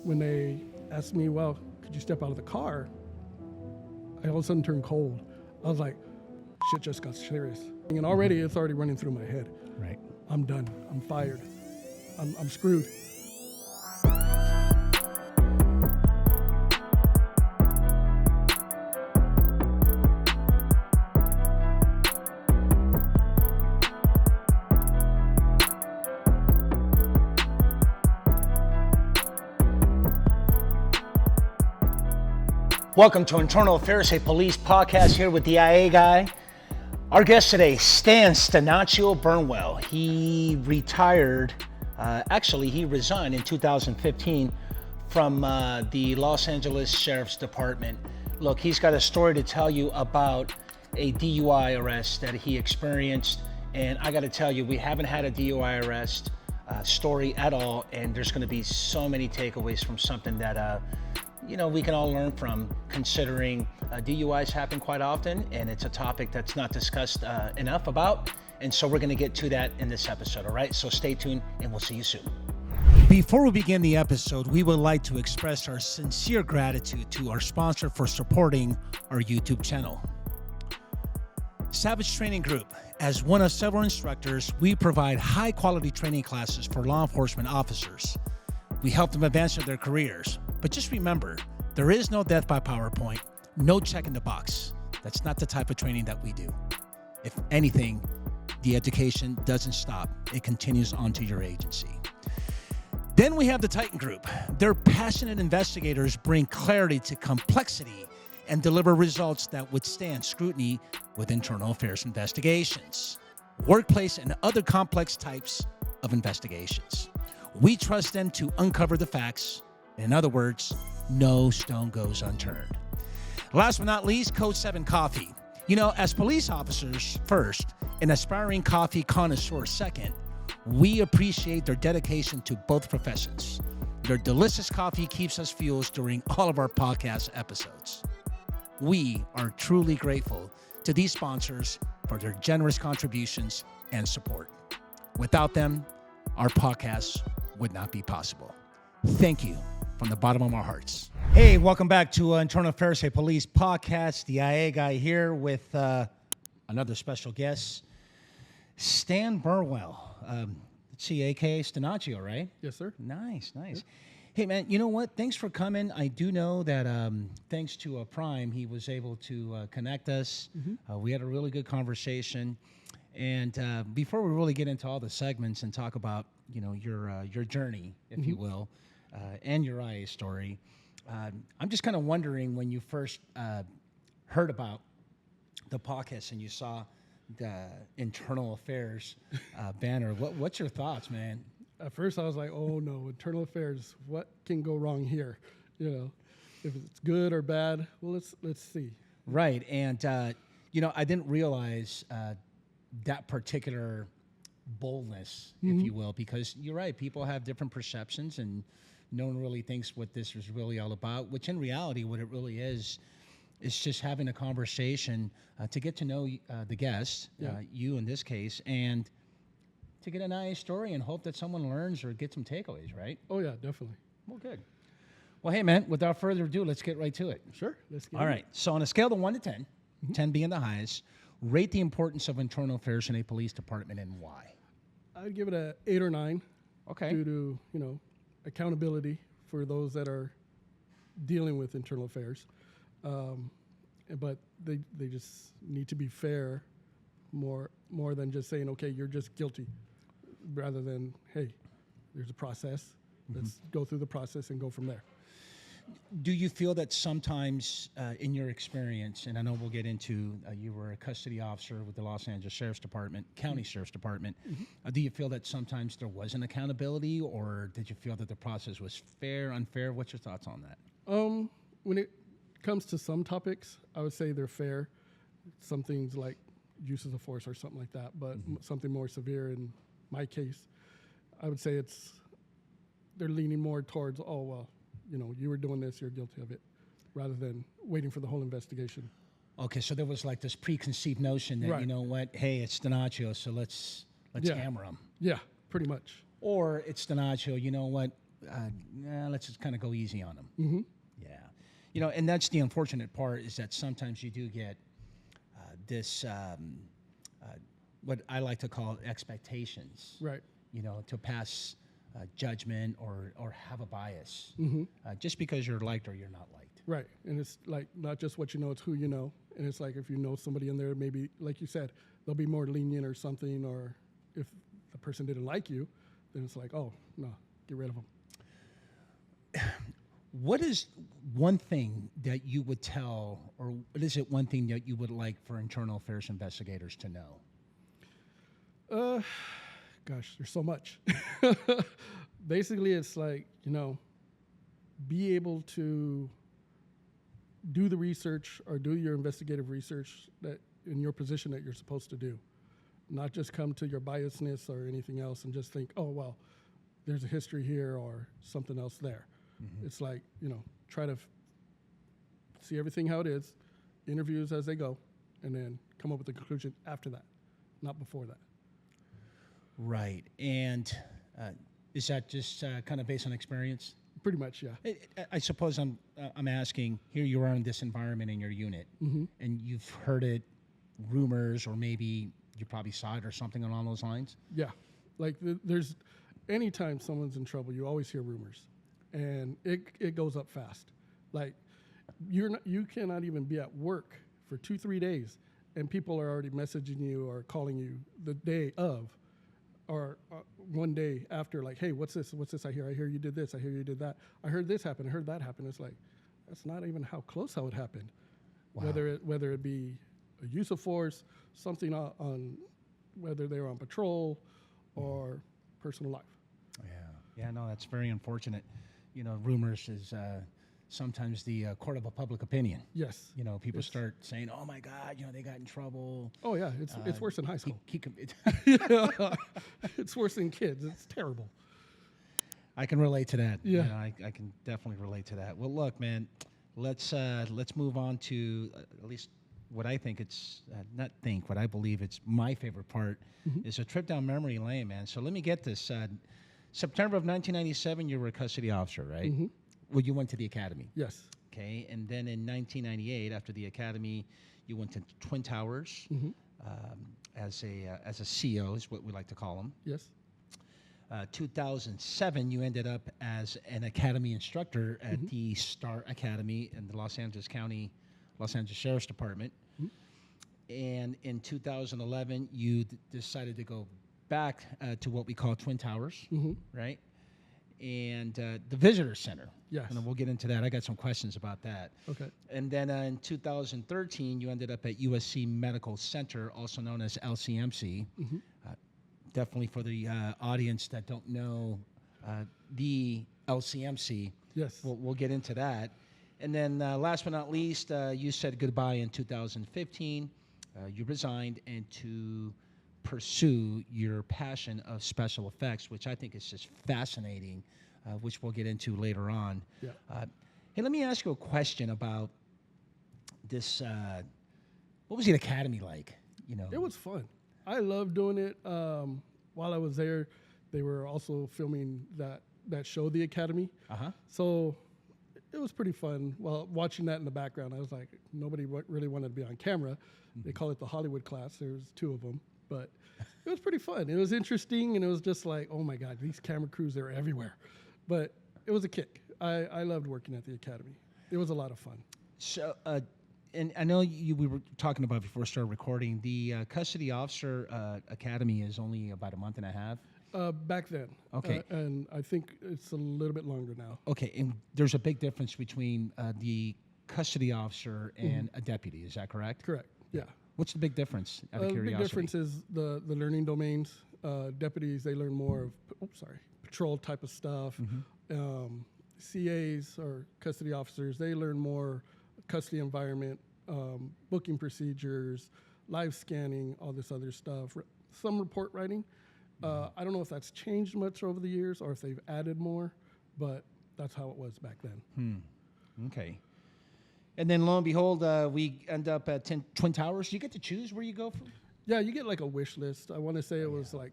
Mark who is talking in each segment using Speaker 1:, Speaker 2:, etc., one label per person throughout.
Speaker 1: when they asked me, well, could you step out of the car? I all of a sudden turned cold. I was like, shit just got serious. And already it's already running through my head.
Speaker 2: Right.
Speaker 1: I'm done. I'm fired. I'm screwed.
Speaker 2: Welcome to Internal Affairs, a police podcast here with the IA guy. Our guest today, Stanachio Burnwell. He retired, he resigned in 2015 from the Los Angeles Sheriff's Department. Look, he's got a story to tell you about a DUI arrest that he experienced. And I got to tell you, we haven't had a DUI arrest story at all. And there's going to be so many takeaways from something that we can all learn from, considering DUIs happen quite often, and it's a topic that's not discussed enough about. And so we're going to get to that in this episode, all right? So stay tuned, and we'll see you soon. Before we begin the episode, we would like to express our sincere gratitude to our sponsor for supporting our YouTube channel. Savage Training Group. As one of several instructors, we provide high-quality training classes for law enforcement officers. We help them advance in their careers. But just remember, there is no death by PowerPoint, no check in the box. That's not the type of training that we do. If anything, the education doesn't stop. It continues onto your agency. Then we have the Titan Group. Their passionate investigators bring clarity to complexity and deliver results that withstand scrutiny with internal affairs investigations, workplace, and other complex types of investigations. We trust them to uncover the facts. In other words, no stone goes unturned. Last but not least, Code 7 Coffee. As police officers first and aspiring coffee connoisseurs second, we appreciate their dedication to both professions. Their delicious coffee keeps us fueled during all of our podcast episodes. We are truly grateful to these sponsors for their generous contributions and support. Without them, our podcast would not be possible. Thank you from the bottom of our hearts. Hey, welcome back to Internal Affairs, a police podcast. The IA guy here with another special guest, Stan Burnwell. Let's see, a.k.a. Stanachio, right?
Speaker 1: Yes, sir.
Speaker 2: Nice.
Speaker 1: Yep.
Speaker 2: Hey, man, you know what? Thanks for coming. I do know that thanks to Prime, he was able to connect us. Mm-hmm. We had a really good conversation. And before we really get into all the segments and talk about, your journey, if you will, and your IA story, I'm just kind of wondering, when you first heard about the podcast and you saw the Internal Affairs banner, what's your thoughts, man?
Speaker 1: At first I was like, oh no, internal affairs, what can go wrong here? If it's good or bad, well, let's see.
Speaker 2: Right. And, I didn't realize that particular boldness, if you will, because you're right, people have different perceptions and no one really thinks what this is really all about, which in reality, what it really is just having a conversation to get to know the guest, you in this case, and to get an IA story and hope that someone learns or get some takeaways, right?
Speaker 1: Oh yeah, definitely.
Speaker 2: Well, good. Well, hey man, without further ado, let's get right to it.
Speaker 1: Sure, let's get
Speaker 2: All right, so on a scale of 1 to 10, 10 being the highest, rate the importance of internal affairs in a police department and why?
Speaker 1: I'd give it a 8 or 9.
Speaker 2: Okay.
Speaker 1: Due to, accountability for those that are dealing with internal affairs. But they just need to be fair more than just saying, okay, you're just guilty, rather than, hey, there's a process. Let's go through the process and go from there.
Speaker 2: Do you feel that sometimes in your experience, and I know we'll get into, you were a custody officer with the Los Angeles Sheriff's Department, County Sheriff's Department. Do you feel that sometimes there wasn't accountability, or did you feel that the process was fair, unfair? What's your thoughts on that?
Speaker 1: When it comes to some topics, I would say they're fair. Some things like uses of force or something like that, but something more severe in my case, I would say they're leaning more towards, oh, well, you were doing this, you're guilty of it, rather than waiting for the whole investigation.
Speaker 2: Okay, so there was like this preconceived notion that,
Speaker 1: Right.
Speaker 2: you know what, hey, it's Stanachio, so let's
Speaker 1: Yeah.
Speaker 2: hammer him.
Speaker 1: Yeah, pretty much.
Speaker 2: Or it's Stanachio, you know what, let's just kind of go easy on them.
Speaker 1: Mm-hmm.
Speaker 2: Yeah. And that's the unfortunate part is that sometimes you do get this, what I like to call expectations.
Speaker 1: Right.
Speaker 2: To pass judgment or have a bias,
Speaker 1: Mm-hmm.
Speaker 2: just because you're liked or you're not liked.
Speaker 1: Right. And it's like not just what you know, it's who you know. And it's like if you know somebody in there, maybe, like you said, they'll be more lenient or something. Or if the person didn't like you, then it's like, oh, no, get rid of them.
Speaker 2: What is one thing that you would tell, or what is it one thing that you would like for internal affairs investigators to know?
Speaker 1: Gosh, there's so much. Basically, it's like, be able to do the research or do your investigative research that in your position that you're supposed to do. Not just come to your biasness or anything else and just think, oh, well, there's a history here or something else there. Mm-hmm. It's like, try to see everything how it is, interviews as they go, and then come up with a conclusion after that, not before that.
Speaker 2: Right. And is that just kind of based on experience?
Speaker 1: Pretty much, yeah.
Speaker 2: I suppose I'm asking, here you are in this environment in your unit, mm-hmm. and you've heard it, rumors, or maybe you probably saw it or something along those lines?
Speaker 1: Yeah. Like there's, anytime someone's in trouble, you always hear rumors. And it goes up fast. Like you cannot even be at work for 2-3 days, and people are already messaging you or calling you the day of, or one day after, like, hey, what's this? What's this I hear? I hear you did this. I hear you did that. I heard this happen. I heard that happen. It's like, that's not even how it happened. Wow. Whether it be a use of force, something on whether they were on patrol or personal life.
Speaker 2: Yeah, no, that's very unfortunate. Rumors is sometimes the court of a public opinion.
Speaker 1: Yes.
Speaker 2: People start saying, "Oh my God, they got in trouble."
Speaker 1: Oh yeah, it's worse than high school. It's worse than kids. It's terrible.
Speaker 2: I can relate to that.
Speaker 1: Yeah,
Speaker 2: I can definitely relate to that. Well, look, man, let's move on to at least what I think it's what I believe it's my favorite part mm-hmm. is a trip down memory lane, man. So let me get this. September of 1997, you were a custody officer, right? Mm-hmm. Well, you went to the academy.
Speaker 1: Yes.
Speaker 2: Okay, and then in 1998, after the academy, you went to Twin Towers mm-hmm. As a CO, is what we like to call them.
Speaker 1: Yes.
Speaker 2: 2007, you ended up as an academy instructor at mm-hmm. the Star Academy in the Los Angeles Sheriff's Department. Mm-hmm. And in 2011, you decided to go back to what we call Twin Towers, mm-hmm. right? And the Visitor Center.
Speaker 1: Yes. And
Speaker 2: we'll get into that. I got some questions about that.
Speaker 1: Okay.
Speaker 2: And then in 2013, you ended up at USC Medical Center, also known as LCMC. Mm-hmm. Definitely for the audience that don't know the LCMC.
Speaker 1: Yes.
Speaker 2: We'll get into that. And then last but not least, you said goodbye in 2015. You resigned and to pursue your passion of special effects, which I think is just fascinating, which we'll get into later on.
Speaker 1: Yeah.
Speaker 2: Hey, let me ask you a question about this. What was the academy like?
Speaker 1: It was fun. I loved doing it. While I was there, they were also filming that show, The Academy. Uh-huh. So it was pretty fun. Well, watching that in the background, I was like, nobody really wanted to be on camera. Mm-hmm. They call it the Hollywood class. There was 2 of them. But it was pretty fun. It was interesting, and it was just like, oh, my God, these camera crews, they're everywhere. But it was a kick. I loved working at the Academy. It was a lot of fun.
Speaker 2: So, and I know we were talking about before we started recording, the Custody Officer Academy is only about a month and a half?
Speaker 1: Back then.
Speaker 2: Okay.
Speaker 1: And I think it's a little bit longer now.
Speaker 2: Okay, and there's a big difference between the custody officer and mm-hmm. a deputy, is that correct?
Speaker 1: Correct, yeah.
Speaker 2: What's the big difference, out of curiosity?
Speaker 1: The big difference is the learning domains. Deputies, they learn more of, patrol type of stuff. Mm-hmm. CAs, or custody officers, they learn more custody environment, booking procedures, live scanning, all this other stuff. Some report writing. I don't know if that's changed much over the years or if they've added more, but that's how it was back then.
Speaker 2: Okay. And then lo and behold, we end up at Twin Towers. Do you get to choose where you go from?
Speaker 1: Yeah, you get like a wish list. I want to say it was like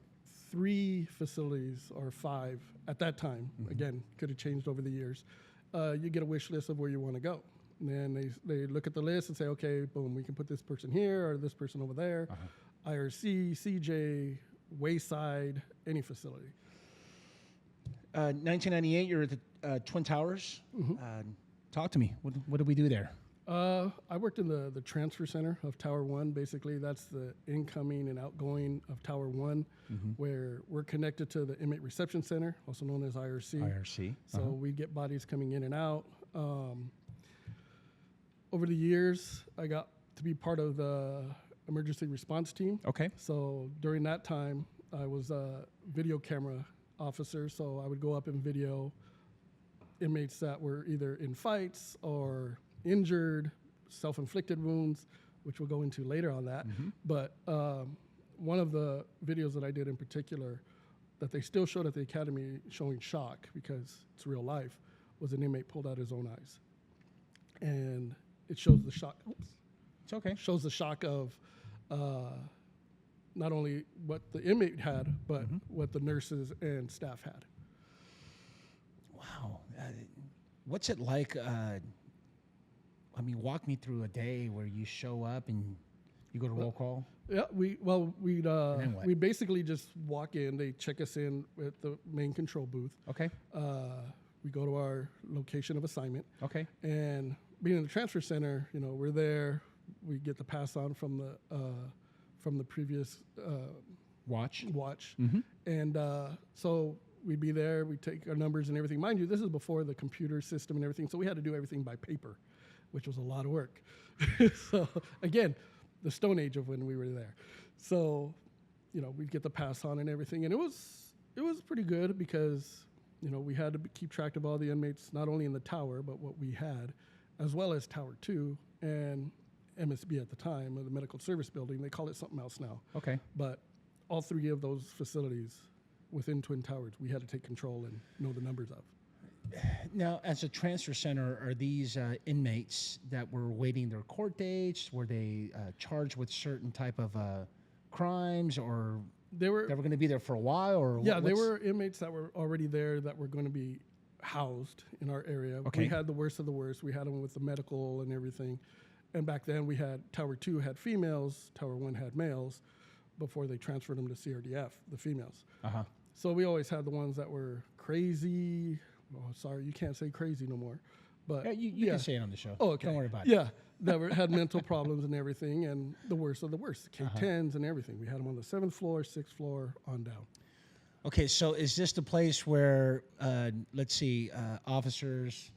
Speaker 1: 3 facilities or 5 at that time. Again, could have changed over the years. You get a wish list of where you want to go. And then they look at the list and say, okay, boom, we can put this person here or this person over there. IRC, CJ, Wayside, any facility.
Speaker 2: 1998, you're at the Twin Towers. Talk to me. What did we do there?
Speaker 1: I worked in the transfer center of Tower 1. Basically, that's the incoming and outgoing of Tower 1, where we're connected to the inmate reception center, also known as IRC.
Speaker 2: IRC.
Speaker 1: So we get bodies coming in and out. Over the years, I got to be part of the emergency response team.
Speaker 2: Okay.
Speaker 1: So during that time, I was a video camera officer, so I would go up and video inmates that were either in fights or injured, self-inflicted wounds, which we'll go into later on that. But one of the videos that I did in particular that they still showed at the academy showing shock because it's real life was an inmate pulled out his own eyes. And it shows the shock. Oops.
Speaker 2: It's okay.
Speaker 1: Shows the shock of not only what the inmate had, but what the nurses and staff had.
Speaker 2: Wow. What's it like? Walk me through a day where you show up and you go to roll call.
Speaker 1: Yeah, we basically just walk in. They check us in at the main control booth.
Speaker 2: Okay.
Speaker 1: We go to our location of assignment.
Speaker 2: Okay.
Speaker 1: And being in the transfer center, we're there. We get the pass on from the previous
Speaker 2: watch.
Speaker 1: And so we'd be there. We take our numbers and everything. Mind you, this is before the computer system and everything, so we had to do everything by paper, which was a lot of work. So again, the Stone Age of when we were there. So, we'd get the pass on and everything, and it was pretty good because we had to keep track of all the inmates, not only in the tower, but what we had, as well as Tower 2 and MSB at the time, or the Medical Service Building. They call it something else now.
Speaker 2: Okay.
Speaker 1: But all 3 of those facilities within Twin Towers, we had to take control and know the numbers of.
Speaker 2: Now, as a transfer center, are these inmates that were waiting their court dates? Were they charged with certain type of crimes, or
Speaker 1: they were
Speaker 2: going to be there for a while? Or
Speaker 1: yeah, they were inmates that were already there that were going to be housed in our area.
Speaker 2: Okay.
Speaker 1: We had the worst of the worst. We had them with the medical and everything. And back then, we had Tower 2 had females, Tower 1 had males, before they transferred them to CRDF, the females. So we always had the ones that were crazy. Oh, sorry, you can't say crazy no more. But
Speaker 2: you can say it on the show.
Speaker 1: Oh, okay.
Speaker 2: Don't worry about it.
Speaker 1: Yeah, that had mental problems and everything, and the worst of the worst, K-10s and everything. We had them on the 7th floor, 6th floor, on down.
Speaker 2: Okay, so is this the place where, officers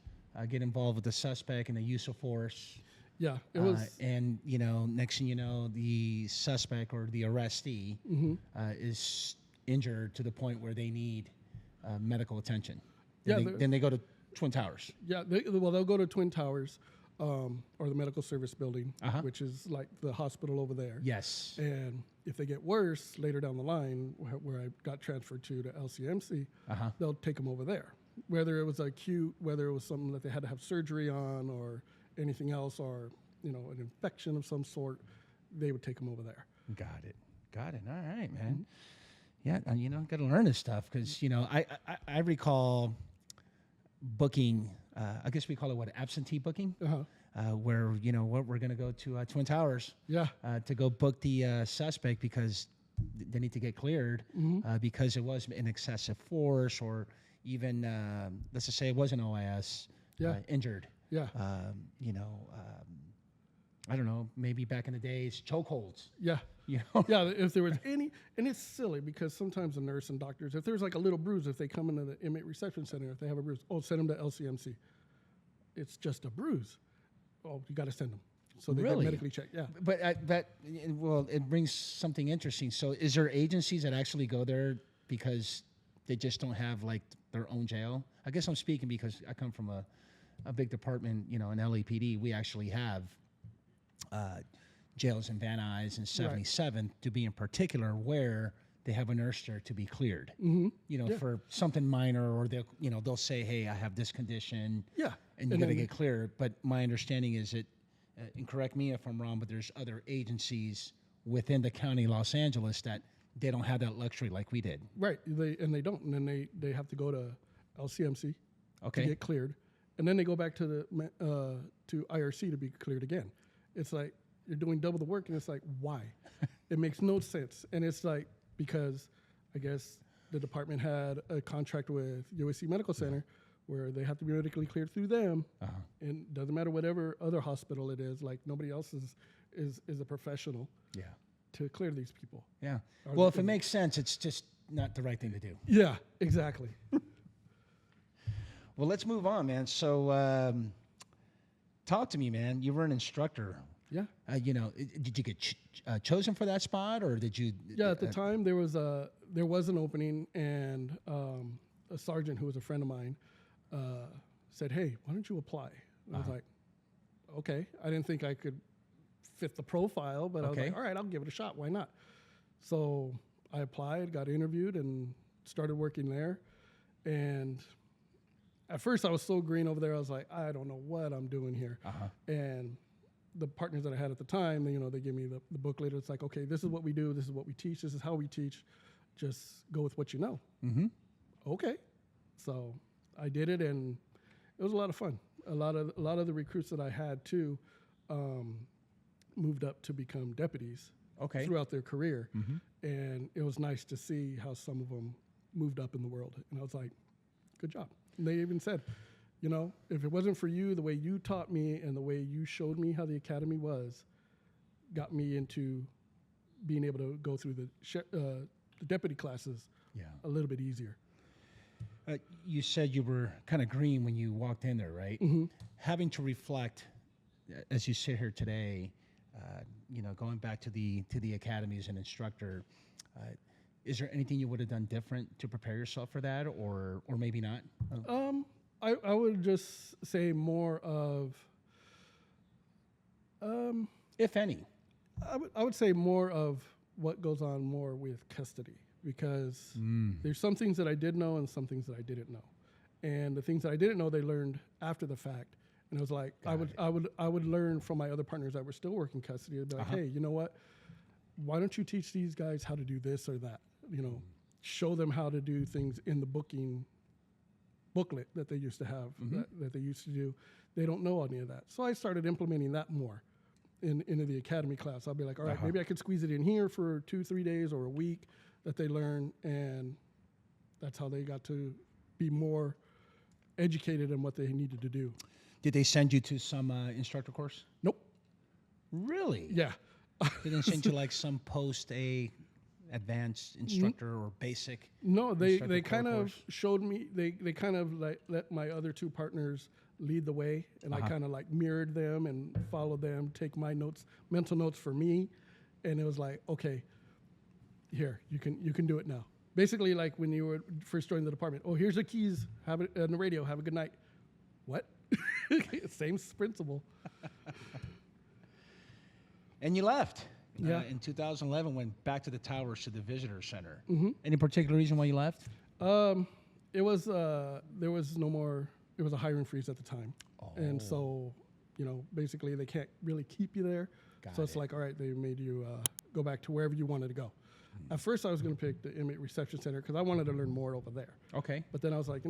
Speaker 2: get involved with the suspect and the use of force?
Speaker 1: Yeah, it was.
Speaker 2: And, next thing you know, the suspect or the arrestee is injured to the point where they need medical attention. Then they go to Twin Towers.
Speaker 1: Yeah, they'll go to Twin Towers or the Medical Service Building, which is like the hospital over there.
Speaker 2: Yes.
Speaker 1: And if they get worse later down the line, where I got transferred to LCMC, they'll take them over there. Whether it was acute, whether it was something that they had to have surgery on or anything else, or an infection of some sort, they would take them over there.
Speaker 2: Got it. All right, man. Yeah, got to learn this stuff because I recall booking. I guess we call it absentee booking, where we're going to go to Twin Towers, to go book the suspect because they need to get cleared because it was an excessive force, or even let's just say it was an OIS injured.
Speaker 1: Yeah.
Speaker 2: I don't know, maybe back in the days, chokeholds.
Speaker 1: Yeah. Yeah, if there was any, and it's silly because sometimes the nurse and doctors, if there's like a little bruise, if they come into the inmate reception center, if they have a bruise, send them to LCMC. It's just a bruise. Oh, you got to send them. So they get medically checked, yeah.
Speaker 2: But it brings something interesting. So is there agencies that actually go there because they just don't have like their own jail? I guess I'm speaking because I come from a big department, in LAPD. We actually have jails in Van Nuys and 77th to be in particular, where they have a nurse there to be cleared, for something minor, or they'll say, hey, I have this condition, and you got to get cleared. But my understanding is that, and correct me if I'm wrong, but there's other agencies within the county of Los Angeles that They don't have that luxury like we did.
Speaker 1: Right. They don't. And then they have to go to LCMC
Speaker 2: Okay.
Speaker 1: to get cleared. And then they go back to the to IRC to be cleared again. It's like you're doing double the work, and it's like, why? It makes no sense. And it's like, because I guess the department had a contract with USC Medical Center where they have to be medically cleared through them. And doesn't matter whatever other hospital it is, like nobody else is a professional to clear these people.
Speaker 2: Yeah. Well, if it makes sense, it's just not the right thing to do.
Speaker 1: Yeah, exactly.
Speaker 2: Well, let's move on, man. So talk to me, man. You were an instructor.
Speaker 1: Yeah.
Speaker 2: Did you get chosen for that spot, or did you?
Speaker 1: Yeah, at the time there was an opening, and a sergeant who was a friend of mine said, "Hey, why don't you apply?" And I was like, "Okay." I didn't think I could fit the profile, but I was like, "All right, I'll give it a shot. Why not?" So I applied, got interviewed, and started working there. And at first, I was so green over there. I was like, "I don't know what I'm doing here." And the partners that I had at the time, they gave me the booklet. It's like, okay, this is what we do. This is what we teach. This is how we teach. Just go with what you know. Okay. So I did it, and it was a lot of fun. A lot of the recruits that I had too moved up to become deputies throughout their career. And it was nice to see how some of them moved up in the world. And I was like, good job. And they even said, if it wasn't for you, the way you taught me and the way you showed me how the academy got me into being able to go through the deputy classes a little bit easier.
Speaker 2: You said you were kind of green when you walked in there, right? Having to reflect, as you sit here today, going back to the academy as an instructor, is there anything you would have done different to prepare yourself for that, or maybe not?
Speaker 1: I would just say more of,
Speaker 2: if any.
Speaker 1: I would say more of what goes on more with custody, because there's some things that I did know and some things that I didn't know. And the things that I didn't know, they learned after the fact. And it was like, I would learn from my other partners that were still working custody. I'd be like, hey, you know what? Why don't you teach these guys how to do this or that? Show them how to do things in the booking booklet that they used to have, that they used to do. They don't know any of that. So I started implementing that more into the academy class. I'll be like, all right, maybe I could squeeze it in here for 2-3 days or a week that they learn. And that's how they got to be more educated in what they needed to do.
Speaker 2: Did they send you to some instructor course?
Speaker 1: Nope.
Speaker 2: Really?
Speaker 1: Yeah.
Speaker 2: They didn't send you like some post-A advanced instructor or basic?
Speaker 1: No, they kind of showed me, they kind of like let my other two partners lead the way, and I kind of like mirrored them and followed them, take my notes, mental notes for me, and it was like, okay, here, you can do it now. Basically, like when you were first joining the department, oh, here's the keys, have it on the radio, have a good night. What? Same principle. And
Speaker 2: you left.
Speaker 1: Yeah.
Speaker 2: In 2011, went back to the towers to the visitor center. Any particular reason why you left?
Speaker 1: It was there was no more. It was a hiring freeze at the time, and so basically they can't really keep you there. It's like, all right, they made you go back to wherever you wanted to go. At first, I was going to pick the inmate reception center because I wanted to learn more over there.
Speaker 2: Okay.
Speaker 1: But then I was like,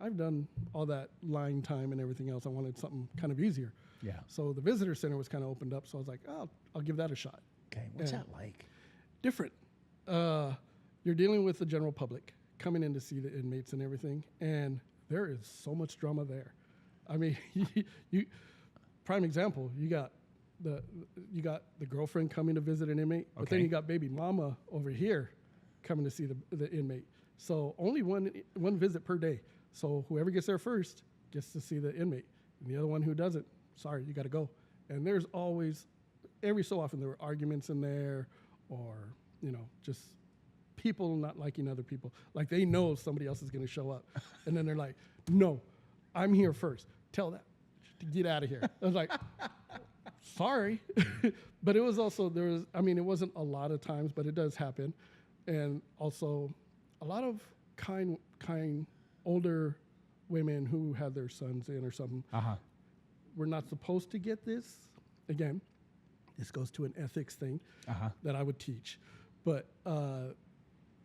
Speaker 1: I've done all that line time and everything else. I wanted something kind of easier.
Speaker 2: Yeah.
Speaker 1: So the visitor center was kind of opened up. So I was like, I'll give that a shot.
Speaker 2: Okay. What's that like?
Speaker 1: Different. You're dealing with the general public coming in to see the inmates and everything, and there is so much drama there. I mean, you prime example. You got the girlfriend coming to visit an inmate, but then you got baby mama over here coming to see the inmate. So only one visit per day. So whoever gets there first gets to see the inmate, and the other one who doesn't, sorry, you got to go. And there's always, every so often, there were arguments in there, or just people not liking other people. Like they know somebody else is going to show up, and then they're like, "No, I'm here first. Tell that to get out of here." I was like, "Sorry," but it was also it wasn't a lot of times, but it does happen, and also a lot of kind older women who had their sons in or something. We're not supposed to get this. Again, this goes to an ethics thing that I would teach. But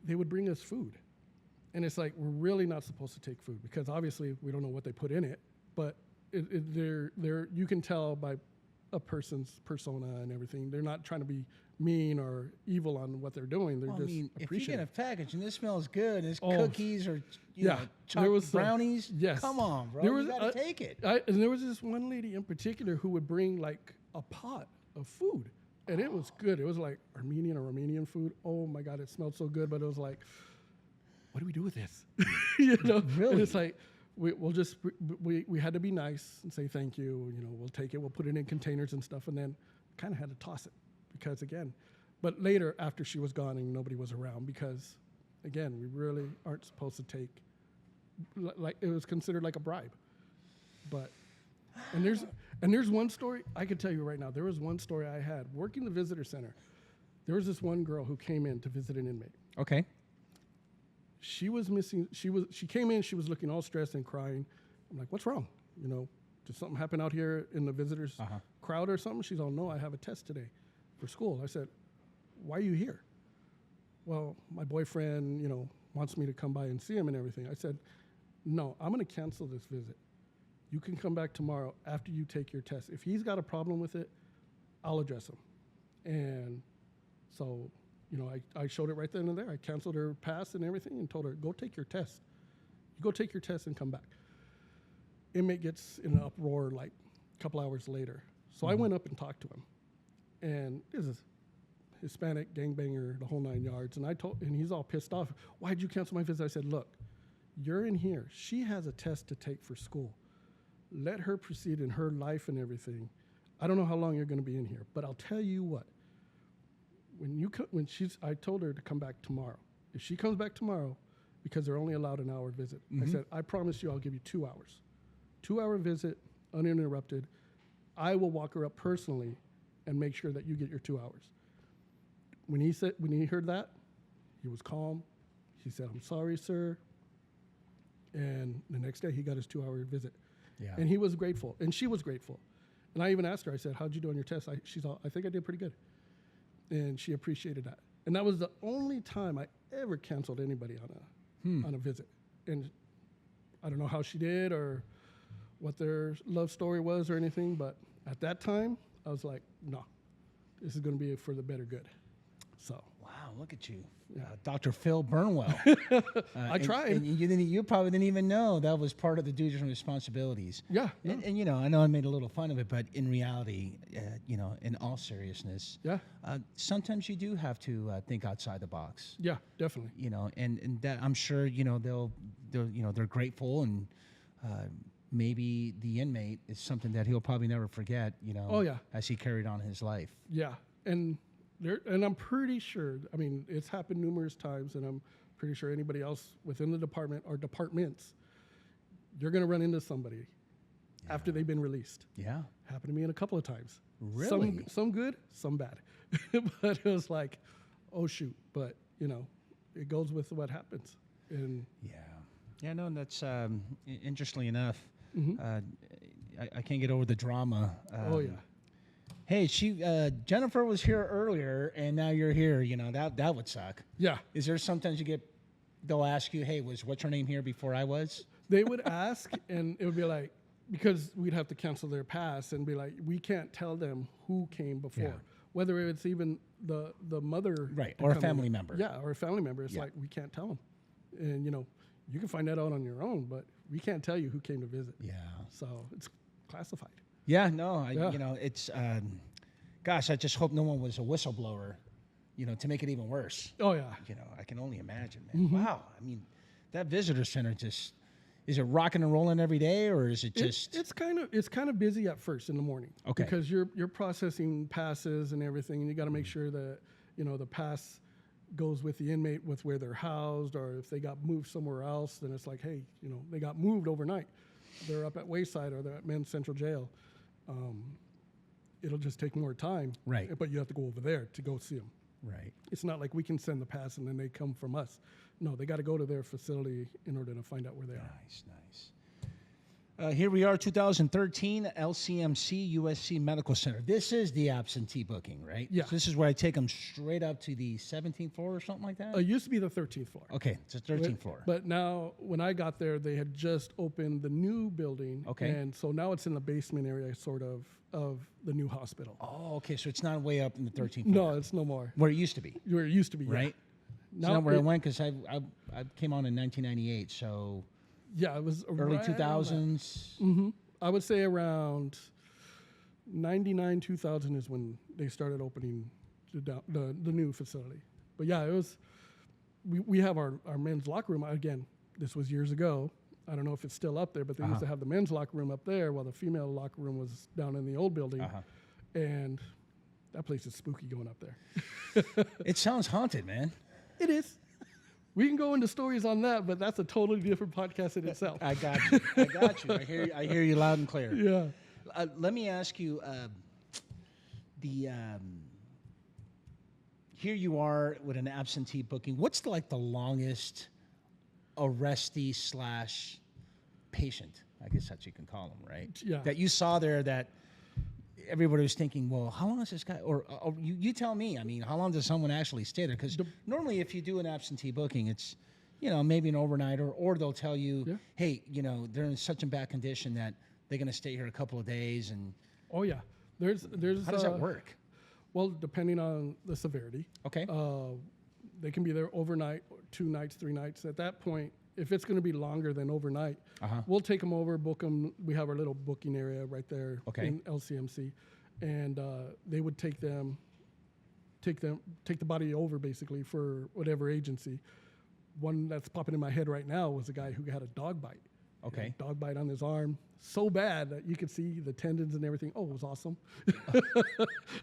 Speaker 1: they would bring us food. And it's like, we're really not supposed to take food because obviously we don't know what they put in it. But you can tell by a person's persona and everything. They're not trying to be mean or evil on what they're doing. They're just
Speaker 2: if you get
Speaker 1: appreciative.
Speaker 2: a package and this smells good, it's cookies or
Speaker 1: Yeah, there
Speaker 2: chocolate
Speaker 1: was some-
Speaker 2: brownies.
Speaker 1: yes.
Speaker 2: Come on, bro.
Speaker 1: There was
Speaker 2: You gotta take it.
Speaker 1: And there was this one lady in particular who would bring like a pot of food, and it was good. It was like Armenian or Romanian food. Oh my God, it smelled so good. But it was like, what do we do with this? You know,
Speaker 2: Really?
Speaker 1: And it's like we'll just we had to be nice and say thank you. You know, we'll take it. We'll put it in containers and stuff, and then kind of had to toss it because again. But later, after she was gone and nobody was around, because again, we really aren't supposed to take like it was considered like a bribe. But and there's one story I could tell you right now. There was one story I had working the visitor center. There was this one girl who came in to visit an inmate.
Speaker 2: Okay.
Speaker 1: She was missing. She came in. She was looking all stressed and crying. I'm like, what's wrong? You know, did something happen out here in the visitors crowd or something? She's all, no, I have a test today for school. I said, why are you here? Well, my boyfriend, you know, wants me to come by and see him and everything. I said, no, I'm going to cancel this visit. You can come back tomorrow after you take your test. If he's got a problem with it, I'll address him. And so, you know, I showed it right then and there. I canceled her pass and everything and told her, go take your test. You go take your test and come back. Inmate gets in an uproar like a couple hours later. So I went up and talked to him. And this is Hispanic gangbanger, the whole 9 yards. And and he's all pissed off. Why'd you cancel my visit? I said, look, you're in here. She has a test to take for school. Let her proceed in her life and everything. I don't know how long you're going to be in here, but I'll tell you what. I told her to come back tomorrow. If she comes back tomorrow, because they're only allowed an hour visit, I said, I promise you I'll give you 2 hours. 2-hour visit, uninterrupted. I will walk her up personally and make sure that you get your 2 hours. When he heard that, he was calm. He said, I'm sorry, sir. And the next day he got his 2-hour visit.
Speaker 2: Yeah.
Speaker 1: And he was grateful. And she was grateful. And I even asked her, I said, how'd you do on your test? She's all, I think I did pretty good. And she appreciated that. And that was the only time I ever canceled anybody on a visit. And I don't know how she did or what their love story was or anything, but at that time, I was like, no, this is going to be for the better good. So.
Speaker 2: Wow, look at you. Dr. Phil Burnwell.
Speaker 1: I tried.
Speaker 2: And you probably didn't even know that was part of the duties and responsibilities.
Speaker 1: Yeah.
Speaker 2: And you know, I know I made a little fun of it, but in reality, you know, in all seriousness, sometimes you do have to think outside the box.
Speaker 1: Yeah, definitely.
Speaker 2: You know, and that I'm sure, you know, they're grateful, and maybe the inmate is something that he'll probably never forget, you know.
Speaker 1: Oh, yeah.
Speaker 2: As he carried on his life.
Speaker 1: Yeah. And I'm pretty sure, I mean, it's happened numerous times, and I'm pretty sure anybody else within the department or departments, you're going to run into somebody after they've been released.
Speaker 2: Yeah.
Speaker 1: Happened to me a couple of times.
Speaker 2: Really?
Speaker 1: Some good, some bad. But it was like, oh, shoot. But, you know, it goes with what happens. And
Speaker 2: yeah, no, that's interestingly enough, I can't get over the drama.
Speaker 1: oh, yeah.
Speaker 2: Hey, Jennifer was here earlier, and now you're here. You know, that would suck.
Speaker 1: Yeah.
Speaker 2: Is there sometimes they'll ask you, hey, what's her name here before I was?
Speaker 1: They would ask, and it would be like, because we'd have to cancel their pass and be like, we can't tell them who came before, whether it's even the mother.
Speaker 2: Right, or a family member.
Speaker 1: Yeah, or a family member. It's like, we can't tell them. And, you know, you can find that out on your own, but we can't tell you who came to visit.
Speaker 2: Yeah.
Speaker 1: So it's classified.
Speaker 2: Yeah, no, you know, it's, gosh, I just hope no one was a whistleblower, you know, to make it even worse.
Speaker 1: Oh, yeah.
Speaker 2: You know, I can only imagine, man. Wow. I mean, that visitor center is it rocking and rolling every day, or is it just?
Speaker 1: It's kind of busy at first in the morning.
Speaker 2: Okay.
Speaker 1: Because you're processing passes and everything, and you got to make sure that, you know, the pass goes with the inmate with where they're housed, or if they got moved somewhere else, then it's like, hey, you know, they got moved overnight. They're up at Wayside or they're at Men's Central Jail. It'll just take more time.
Speaker 2: Right.
Speaker 1: But you have to go over there to go see them.
Speaker 2: Right.
Speaker 1: It's not like we can send the pass and then they come from us. No, they got to go to their facility in order to find out where they are.
Speaker 2: Nice. Here we are, 2013, LCMC USC Medical Center. This is the absentee booking, right?
Speaker 1: Yeah.
Speaker 2: So this is where I take them straight up to the 17th floor or something like that?
Speaker 1: It used to be the 13th floor.
Speaker 2: Okay, it's the 13th floor.
Speaker 1: But now, when I got there, they had just opened the new building.
Speaker 2: Okay.
Speaker 1: And so now it's in the basement area, sort of the new hospital.
Speaker 2: Oh, okay, so it's not way up in the 13th floor.
Speaker 1: No, it's no more.
Speaker 2: Where it used to be,
Speaker 1: Where it used to be,
Speaker 2: right?
Speaker 1: Yeah.
Speaker 2: It's not where I went because I came on in 1998, so
Speaker 1: Yeah, it was
Speaker 2: early
Speaker 1: right
Speaker 2: 2000s.
Speaker 1: Mm-hmm. I would say around 99, 2000 is when they started opening the new facility. But yeah, it was. We have our men's locker room. Again, this was years ago. I don't know if it's still up there, but they used to have the men's locker room up there while the female locker room was down in the old building. And that place is spooky going up there.
Speaker 2: It sounds haunted, man.
Speaker 1: It is. We can go into stories on that, but that's a totally different podcast in itself.
Speaker 2: I got you. I hear you loud and clear.
Speaker 1: Yeah.
Speaker 2: Let me ask you, here you are with an absentee booking. What's the longest arrestee / patient, I guess that's what you can call them, right?
Speaker 1: Yeah.
Speaker 2: That you saw there that everybody was thinking, well, how long is this guy? Or you tell me. I mean, how long does someone actually stay there? Because normally, if you do an absentee booking, it's maybe an overnighter, or they'll tell you, hey, they're in such a bad condition that they're going to stay here a couple of days. And
Speaker 1: oh yeah, there's.
Speaker 2: How does that work?
Speaker 1: Well, depending on the severity.
Speaker 2: Okay.
Speaker 1: They can be there overnight, 2 nights, 3 nights. At that point, if it's going to be longer than overnight, we'll take them over, book them. We have our little booking area right there in LCMC, and they would take the body over basically for whatever agency. One that's popping in my head right now was a guy who had a dog bite.
Speaker 2: Okay.
Speaker 1: A dog bite on his arm, so bad that you could see the tendons and everything. Oh, it was awesome.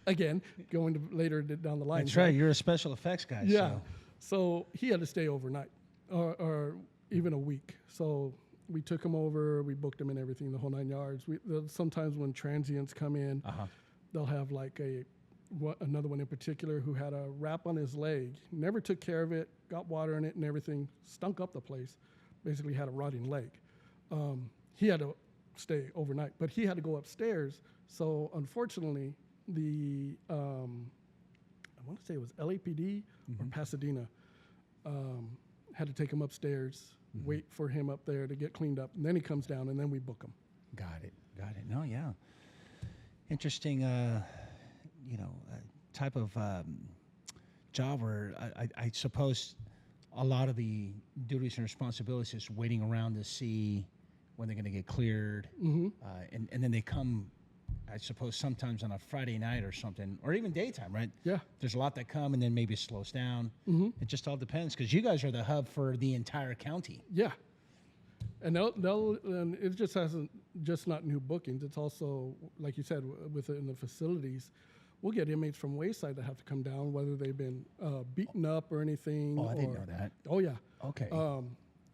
Speaker 1: Again, going to later down the line.
Speaker 2: That's right. You're a special effects guy.
Speaker 1: Yeah. So he had to stay overnight or even a week. So we took him over, we booked him and everything, the whole 9 yards. Sometimes when transients come in, they'll have like another one in particular who had a wrap on his leg, never took care of it, got water in it and everything, stunk up the place, basically had a rotting leg. He had to stay overnight, but he had to go upstairs. So unfortunately, I want to say it was LAPD or Pasadena, had to take him upstairs, wait for him up there to get cleaned up, and then he comes down, and then we book him.
Speaker 2: Got it. No, yeah. Interesting, type of job where I suppose a lot of the duties and responsibilities is waiting around to see when they're going to get cleared, and then they come, I suppose, sometimes on a Friday night or something, or even daytime, right?
Speaker 1: Yeah.
Speaker 2: There's a lot that come, and then maybe it slows down. It just all depends, because you guys are the hub for the entire county.
Speaker 1: Yeah. And and it just hasn't just not new bookings. It's also, like you said, within the facilities, we'll get inmates from Wayside that have to come down, whether they've been beaten up or anything.
Speaker 2: Oh, I didn't know that.
Speaker 1: Oh, yeah.
Speaker 2: Okay.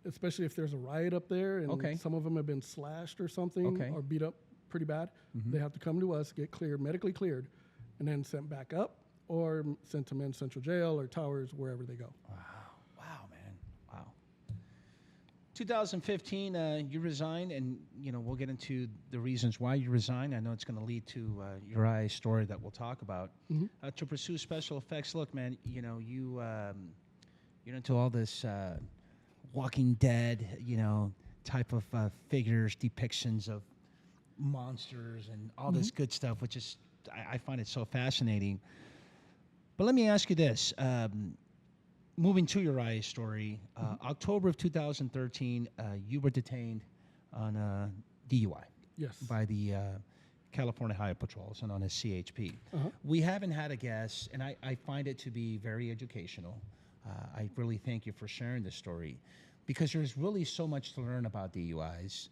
Speaker 1: Especially if there's a riot up there and some of them have been slashed or something or beat up pretty bad. They have to come to us, get cleared, medically cleared, and then sent back up or sent to Men's Central Jail or Towers, wherever they go.
Speaker 2: Wow, man. Wow. 2015, you resigned, and we'll get into the reasons why you resigned. I know it's going to lead to Uriah's story that we'll talk about. To pursue special effects, look, man, you're into all this Walking Dead, type of figures, depictions of monsters and all this good stuff, which is, I find it so fascinating. But let me ask you this. Moving to Uriah's story, October of 2013, you were detained on DUI.
Speaker 1: Yes.
Speaker 2: By the California Highway Patrol, and on a CHP. We haven't had a guest, and I find it to be very educational. I really thank you for sharing this story, because there's really so much to learn about DUIs,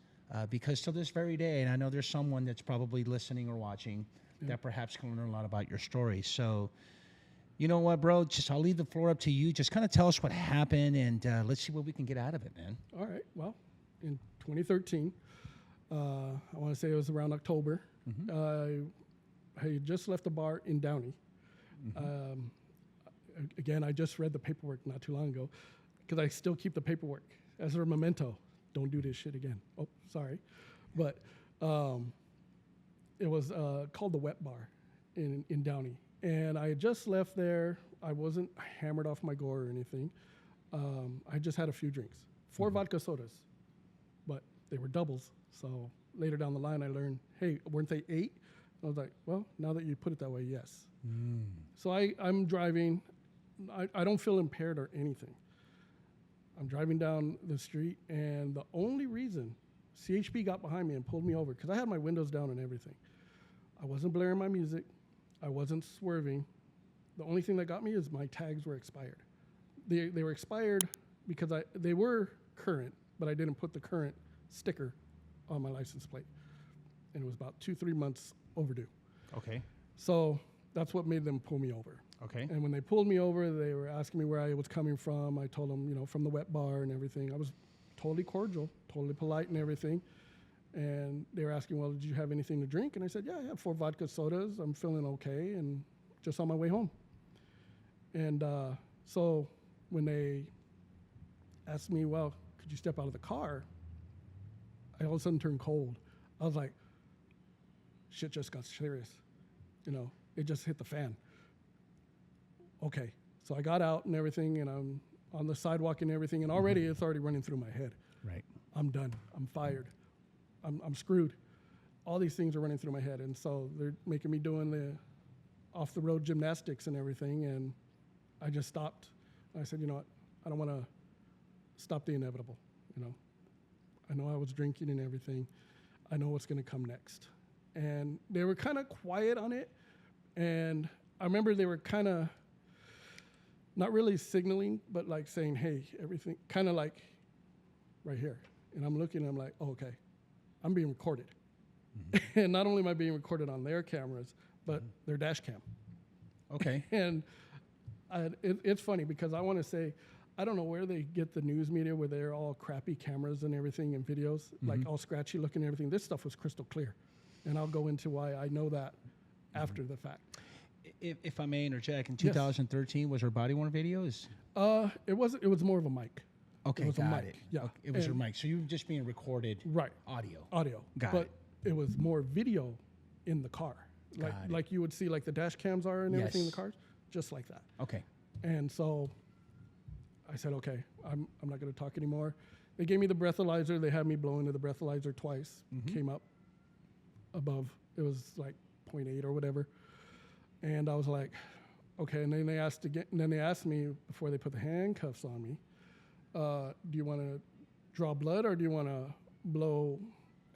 Speaker 2: because to this very day, and I know there's someone that's probably listening or watching that perhaps can learn a lot about your story. So, you know what, bro? I'll leave the floor up to you. Just kind of tell us what happened, and let's see what we can get out of it, man.
Speaker 1: All right. Well, in 2013, I want to say it was around October, I had just left the bar in Downey. Again, I just read the paperwork not too long ago, because I still keep the paperwork as a memento. Don't do this shit again. Oh, sorry. But it was called the Wet Bar in Downey. And I had just left there. I wasn't hammered off my gore or anything. I just had a few drinks. 4 vodka sodas, but they were doubles. So later down the line, I learned, hey, weren't they 8? I was like, well, now that you put it that way, yes. So I'm driving. I don't feel impaired or anything. I'm driving down the street, and the only reason CHP got behind me and pulled me over, because I had my windows down and everything. I wasn't blaring my music. I wasn't swerving. The only thing that got me is my tags were expired. They were expired because they were current, but I didn't put the current sticker on my license plate. And it was about 2-3 months overdue.
Speaker 2: Okay.
Speaker 1: So that's what made them pull me over.
Speaker 2: Okay.
Speaker 1: And when they pulled me over, they were asking me where I was coming from. I told them, from the Wet Bar and everything. I was totally cordial, totally polite and everything. And they were asking, well, did you have anything to drink? And I said, yeah, I have 4 vodka sodas. I'm feeling okay, and just on my way home. And so when they asked me, well, could you step out of the car? I all of a sudden turned cold. I was like, shit just got serious. It just hit the fan. Okay. So I got out and everything, and I'm on the sidewalk and everything, and already it's already running through my head.
Speaker 2: Right.
Speaker 1: I'm done. I'm fired. I'm screwed. All these things are running through my head. And so they're making me doing the off-the-road gymnastics and everything, and I just stopped. I said, you know what? I don't want to stop the inevitable. I know I was drinking and everything. I know what's going to come next. And they were kind of quiet on it. And I remember they were kind of not really signaling, but like saying, hey, everything, kind of like right here. And I'm looking and I'm like, oh, okay, I'm being recorded. And not only am I being recorded on their cameras, but their dash cam.
Speaker 2: Okay.
Speaker 1: And it's funny because I want to say, I don't know where they get the news media where they're all crappy cameras and everything and videos, like all scratchy looking and everything. This stuff was crystal clear. And I'll go into why I know that after the fact.
Speaker 2: If I may interject, in 2013, was there body worn videos?
Speaker 1: It was more of a mic.
Speaker 2: Okay,
Speaker 1: it was
Speaker 2: got
Speaker 1: a mic.
Speaker 2: it.
Speaker 1: Yeah,
Speaker 2: Okay, it was your mic. So you were just being recorded.
Speaker 1: Right.
Speaker 2: Audio. Got
Speaker 1: but
Speaker 2: it.
Speaker 1: It was more video in the car, like you would see like the dash cams are and everything in the cars, just like that.
Speaker 2: Okay.
Speaker 1: And so I said, okay, I'm not going to talk anymore. They gave me the breathalyzer. They had me blow into the breathalyzer twice. Came up above. It was like 0.8 or whatever. And I was like, okay. And then they asked again. And then they asked me before they put the handcuffs on me, do you want to draw blood or do you want to blow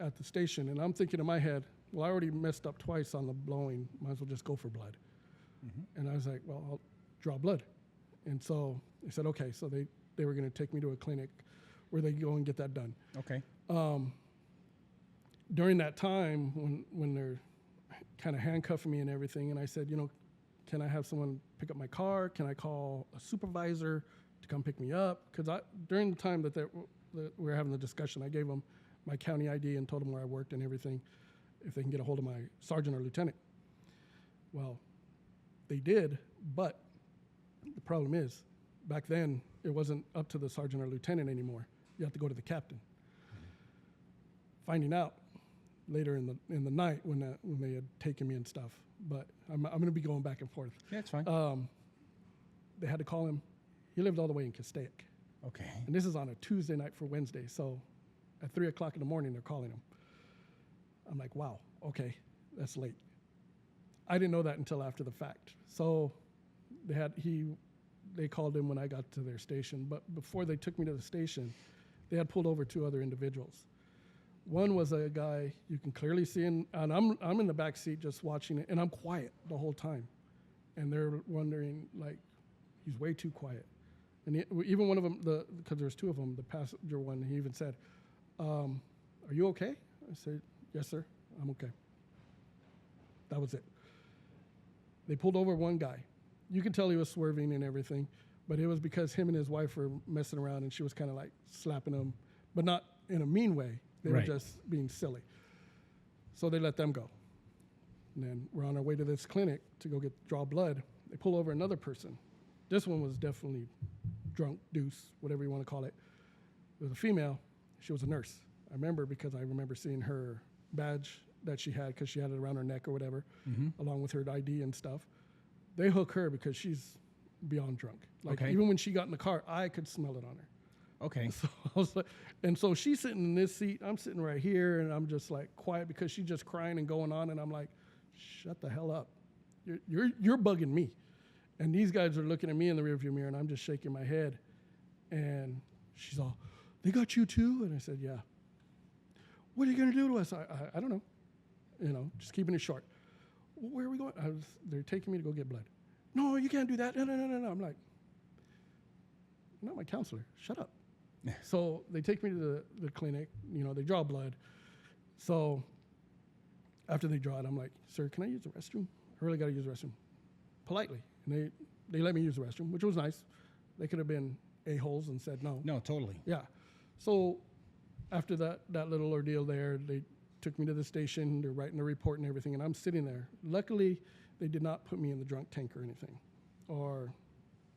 Speaker 1: at the station? And I'm thinking in my head, well, I already messed up twice on the blowing. Might as well just go for blood. And I was like, well, I'll draw blood. And so they said, okay. So they were going to take me to a clinic where they go and get that done.
Speaker 2: Okay.
Speaker 1: During that time when they're kind of handcuffing me and everything, and I said, can I have someone pick up my car? Can I call a supervisor to come pick me up? Because during the time that we were having the discussion, I gave them my county ID and told them where I worked and everything, if they can get a hold of my sergeant or lieutenant. Well, they did, but the problem is, back then, it wasn't up to the sergeant or lieutenant anymore. You have to go to the captain. Finding out later in the night when they had taken me and stuff, but I'm going to be going back and forth.
Speaker 2: Yeah, it's fine.
Speaker 1: They had to call him. He lived all the way in Castaic.
Speaker 2: Okay.
Speaker 1: And this is on a Tuesday night for Wednesday, so at 3 o'clock in the morning, they're calling him. I'm like, wow, okay, that's late. I didn't know that until after the fact. So they called him when I got to their station, but before they took me to the station, they had pulled over 2 other individuals. One was a guy you can clearly see, and I'm in the back seat just watching it, and I'm quiet the whole time. And they're wondering, like, he's way too quiet. And even one of them, because there's 2 of them, the passenger one, he even said, are you okay? I said, yes, sir, I'm okay. That was it. They pulled over one guy. You could tell he was swerving and everything, but it was because him and his wife were messing around, and she was kind of like slapping him, but not in a mean way. They were just being silly. So they let them go. And then we're on our way to this clinic to go draw blood. They pull over another person. This one was definitely drunk, deuce, whatever you want to call it. It was a female. She was a nurse. I remember because I remember seeing her badge that she had because she had it around her neck or whatever, along with her ID and stuff. They hook her because she's beyond drunk. Like even when she got in the car, I could smell it on her.
Speaker 2: Okay.
Speaker 1: So I was like, and so she's sitting in this seat. I'm sitting right here, and I'm just like quiet because she's just crying and going on, and I'm like, shut the hell up. You're bugging me. And these guys are looking at me in the rearview mirror, and I'm just shaking my head. And she's all, they got you too? And I said, yeah. What are you going to do to us? I don't know. You know, just keeping it short. Where are we going? They're taking me to go get blood. No, you can't do that. No. I'm like, I'm not my counselor. Shut up. So they take me to the clinic. You know, they draw blood. So after they draw it, I'm like, sir, can I use the restroom? I really got to use the restroom. Politely. And they let me use the restroom, which was nice. They could have been a-holes and said no.
Speaker 2: No, totally.
Speaker 1: Yeah. So after that little ordeal there, they took me to the station. They're writing the report and everything, and I'm sitting there. Luckily, they did not put me in the drunk tank or anything, or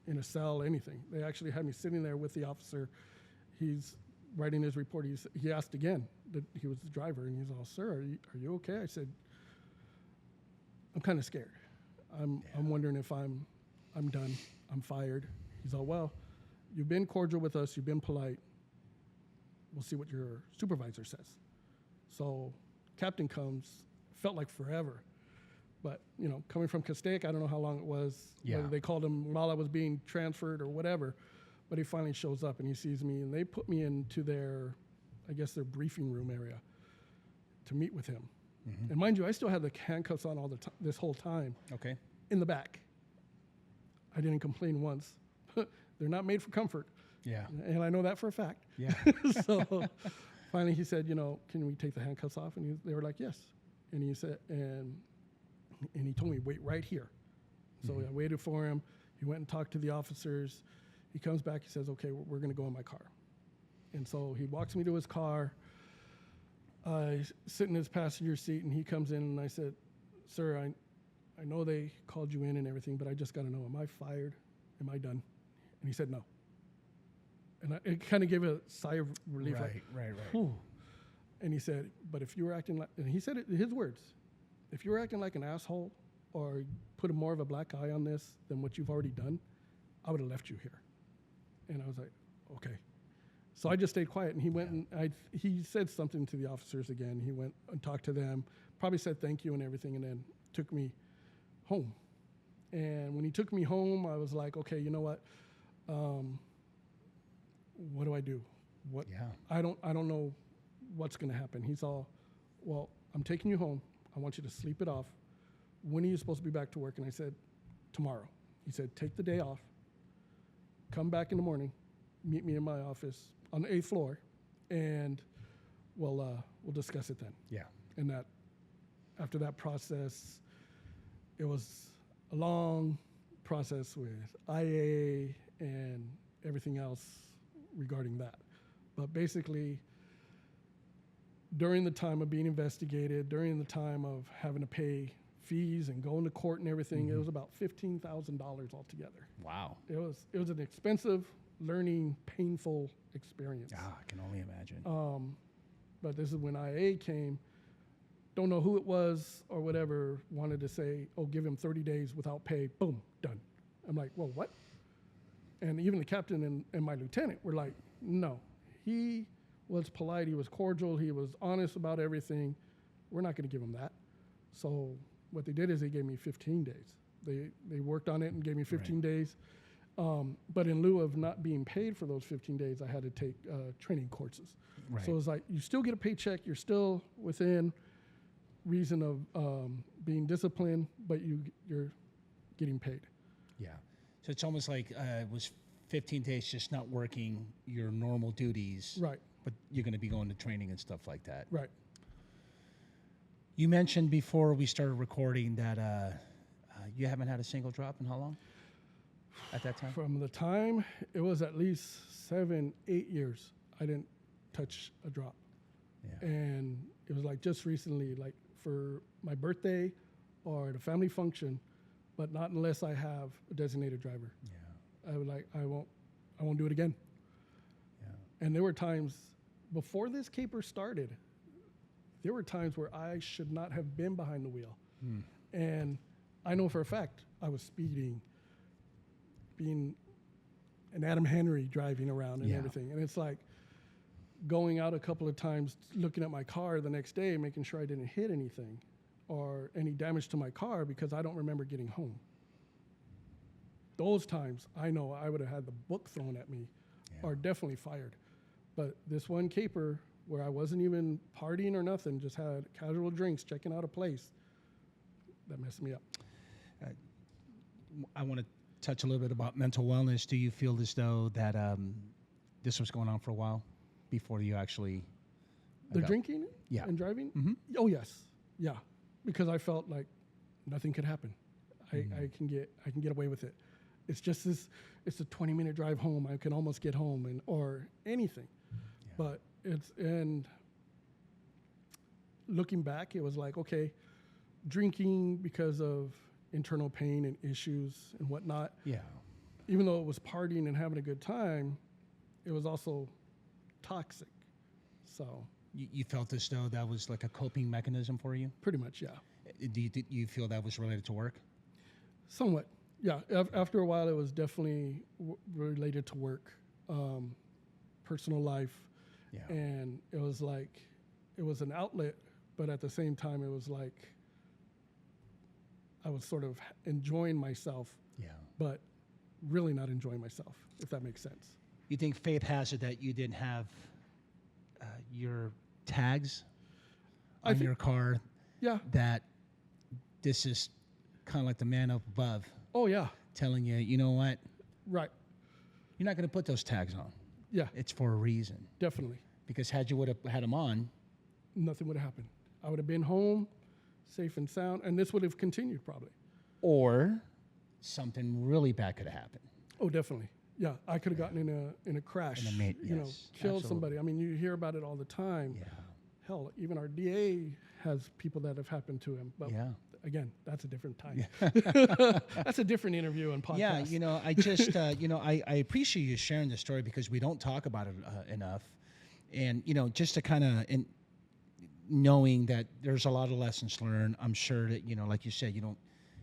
Speaker 1: in a cell, anything. They actually had me sitting there with the officer. He's writing his report. He asked again that he was the driver, and he's all, sir, are you okay? I said, I'm kind of scared. I'm wondering if I'm done. I'm fired. He's all, well, you've been cordial with us. You've been polite. We'll see what your supervisor says. So captain comes, felt like forever. But, you know, coming from Castaic, I don't know how long it was, whether they called him while I was being transferred or whatever. But he finally shows up and he sees me, and they put me into their briefing room area to meet with him. Mm-hmm. And mind you, I still had the handcuffs on this whole time.
Speaker 2: Okay.
Speaker 1: In the back. I didn't complain once. They're not made for comfort.
Speaker 2: Yeah.
Speaker 1: And I know that for a fact.
Speaker 2: Yeah.
Speaker 1: So finally he said, you know, can we take the handcuffs off? And they were like, yes. And he said, and he told me, wait right here. So I waited for him. He went and talked to the officers. He comes back. He says, okay, we're going to go in my car. And so he walks me to his car. I sit in his passenger seat, and he comes in, and I said, sir, I know they called you in and everything, but I just got to know, am I fired? Am I done? And he said, no. And it kind of gave a sigh of relief.
Speaker 2: Right.
Speaker 1: Whew. And he said, but if you were acting like, and he said it in his words, if you were acting like an asshole or put more of a black eye on this than what you've already done, I would have left you here. And I was like, okay. So I just stayed quiet, and he went and he said something to the officers again. He went and talked to them, probably said thank you and everything, and then took me home. And when he took me home, I was like, okay, you know what? What do I do? What? Yeah. I don't know what's going to happen. He's all, well, I'm taking you home. I want you to sleep it off. When are you supposed to be back to work? And I said, tomorrow. He said, take the day off. Come back in the morning. Meet me in my office on the 8th floor, and we'll discuss it then.
Speaker 2: Yeah.
Speaker 1: And that after that process, it was a long process with IA and everything else regarding that. But basically, during the time of being investigated, during the time of having to pay fees and going to court and everything, it was about $15,000 altogether.
Speaker 2: Wow.
Speaker 1: It was an expensive, learning, painful experience.
Speaker 2: I can only imagine.
Speaker 1: But this is when IA came. Don't know who it was or whatever, wanted to say, oh, give him 30 days without pay. Boom, done. I'm like, well, what? And even the captain and my lieutenant were like, no. He was polite. He was cordial. He was honest about everything. We're not going to give him that. So what they did is they gave me 15 days. They worked on it and gave me 15 days. But in lieu of not being paid for those 15 days, I had to take training courses. Right. So it was like, you still get a paycheck. You're still within reason of being disciplined, but you're getting paid.
Speaker 2: Yeah. So it's almost like it was 15 days just not working your normal duties.
Speaker 1: Right.
Speaker 2: But you're going to be going to training and stuff like that.
Speaker 1: Right.
Speaker 2: You mentioned before we started recording that you haven't had a single drop in how long at that time?
Speaker 1: From the time, it was at least 7-8 years, I didn't touch a drop. Yeah. And it was like just recently, like for my birthday or the family function, but not unless I have a designated driver. Yeah. I won't do it again. Yeah. And there were times before this caper started, there were times where I should not have been behind the wheel. And I know for a fact I was speeding, being an Adam Henry driving around and everything. And it's like going out a couple of times, looking at my car the next day, making sure I didn't hit anything or any damage to my car because I don't remember getting home. Those times, I know I would have had the book thrown at me or definitely fired. But this one caper where I wasn't even partying or nothing, just had casual drinks, checking out a place, that messed me up.
Speaker 2: I want to touch a little bit about mental wellness. Do you feel as though that this was going on for a while before you actually...
Speaker 1: The drinking and driving?
Speaker 2: Mm-hmm.
Speaker 1: Oh, yes. Yeah. Because I felt like nothing could happen. I can get away with it. It's just this, it's a 20-minute drive home. I can almost get home or anything. Yeah. But and looking back, it was like, okay, drinking because of internal pain and issues and whatnot.
Speaker 2: Yeah.
Speaker 1: Even though it was partying and having a good time, it was also toxic. So
Speaker 2: you felt as though that was like a coping mechanism for you?
Speaker 1: Pretty much, yeah.
Speaker 2: Do you feel that was related to work?
Speaker 1: Somewhat, yeah. After a while, it was definitely related to work, personal life. Yeah. And it was like, it was an outlet, but at the same time, it was like I was sort of enjoying myself, but really not enjoying myself, if that makes sense.
Speaker 2: You think faith has it that you didn't have your tags on your car?
Speaker 1: Yeah.
Speaker 2: That this is kind of like the man up above.
Speaker 1: Oh, yeah.
Speaker 2: Telling you, you know what?
Speaker 1: Right.
Speaker 2: You're not going to put those tags on.
Speaker 1: Yeah.
Speaker 2: It's for a reason.
Speaker 1: Definitely.
Speaker 2: Because had you would have had them on,
Speaker 1: nothing would have happened. I would have been home, safe and sound, and this would have continued probably.
Speaker 2: Or something really bad could have happened.
Speaker 1: Oh, definitely. Yeah, I could have gotten in a crash, killed somebody. I mean, you hear about it all the time. Yeah. Hell, even our DA has people that have happened to him. But again, that's a different time. Yeah. That's a different interview and podcast.
Speaker 2: Yeah, I just, I appreciate you sharing this story because we don't talk about it enough. And, just to kind of, knowing that there's a lot of lessons learned, I'm sure that, like you said,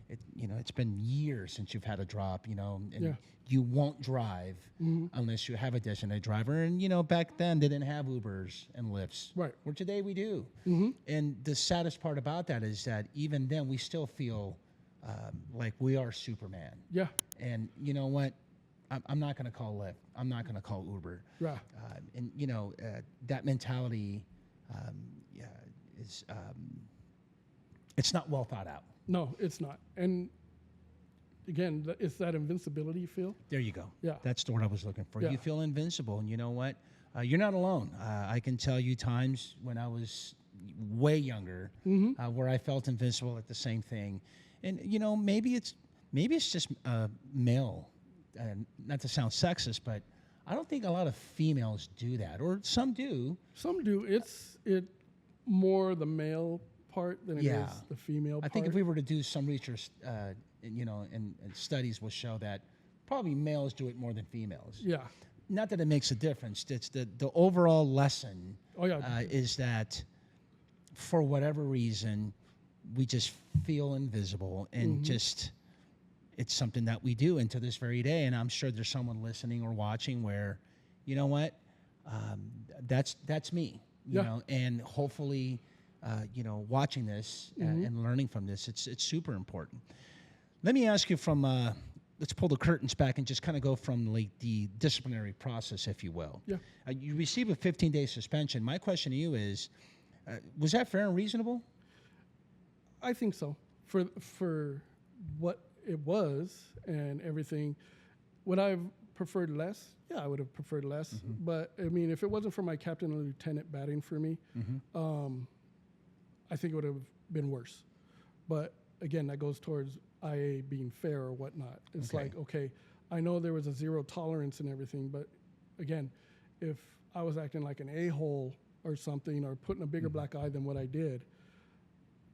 Speaker 2: it's been years since you've had a drop, and you won't drive unless you have a designated driver. And, back then they didn't have Ubers and Lyfts.
Speaker 1: Right.
Speaker 2: Where today we do. And the saddest part about that is that even then we still feel like we are Superman. Yeah. And you know what? I'm not going to call Lyft. I'm not going to call Uber. Right. And, that mentality is, it's not well thought out.
Speaker 1: No, it's not. And again, it's that invincibility you feel.
Speaker 2: There you go.
Speaker 1: Yeah.
Speaker 2: That's the word I was looking for. Yeah. You feel invincible. And you know what? You're not alone. I can tell you times when I was way younger where I felt invincible at the same thing. And, maybe it's just male. Not to sound sexist, but I don't think a lot of females do that. Or some do.
Speaker 1: Some do. It's more the male part than it is the female part.
Speaker 2: I think if we were to do some research, and studies will show that probably males do it more than females. Yeah. Not that it makes a difference. It's the overall lesson is that for whatever reason, we just feel invisible and just it's something that we do. And to this very day, and I'm sure there's someone listening or watching where, you know what, that's me, you know, and hopefully, watching this and learning from this, it's super important. Let me ask you from, let's pull the curtains back and just kind of go from like the disciplinary process, if you will. Yeah. You receive a 15-day suspension. My question to you is, was that fair and reasonable?
Speaker 1: I think so. For what it was and everything, would I have preferred less? Yeah, I would have preferred less. But, I mean, if it wasn't for my captain and lieutenant batting for me, I think it would have been worse. But, again, that goes towards IA being fair or whatnot. It's like, okay, I know there was a zero tolerance and everything, but, again, if I was acting like an a-hole or something or putting a bigger black eye than what I did,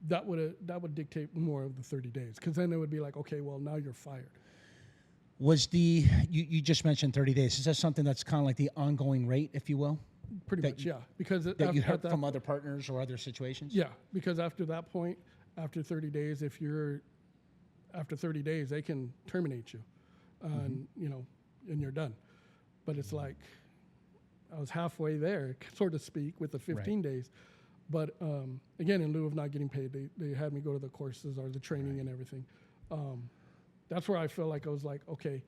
Speaker 1: that would dictate more of the 30 days, because then it would be like, okay, well, now you're fired.
Speaker 2: Was you just mentioned 30 days. Is that something that's kind of like the ongoing rate, if you will?
Speaker 1: Pretty
Speaker 2: That
Speaker 1: much, yeah. Because
Speaker 2: that you heard from other partners or other situations?
Speaker 1: yeah, because after that point, after 30 days, after 30 days, they can terminate you, and and you're done. But it's like I was halfway there, so to speak, with the 15 days. But again, in lieu of not getting paid, they had me go to the courses or the training and everything. That's where I felt like I was like, okay,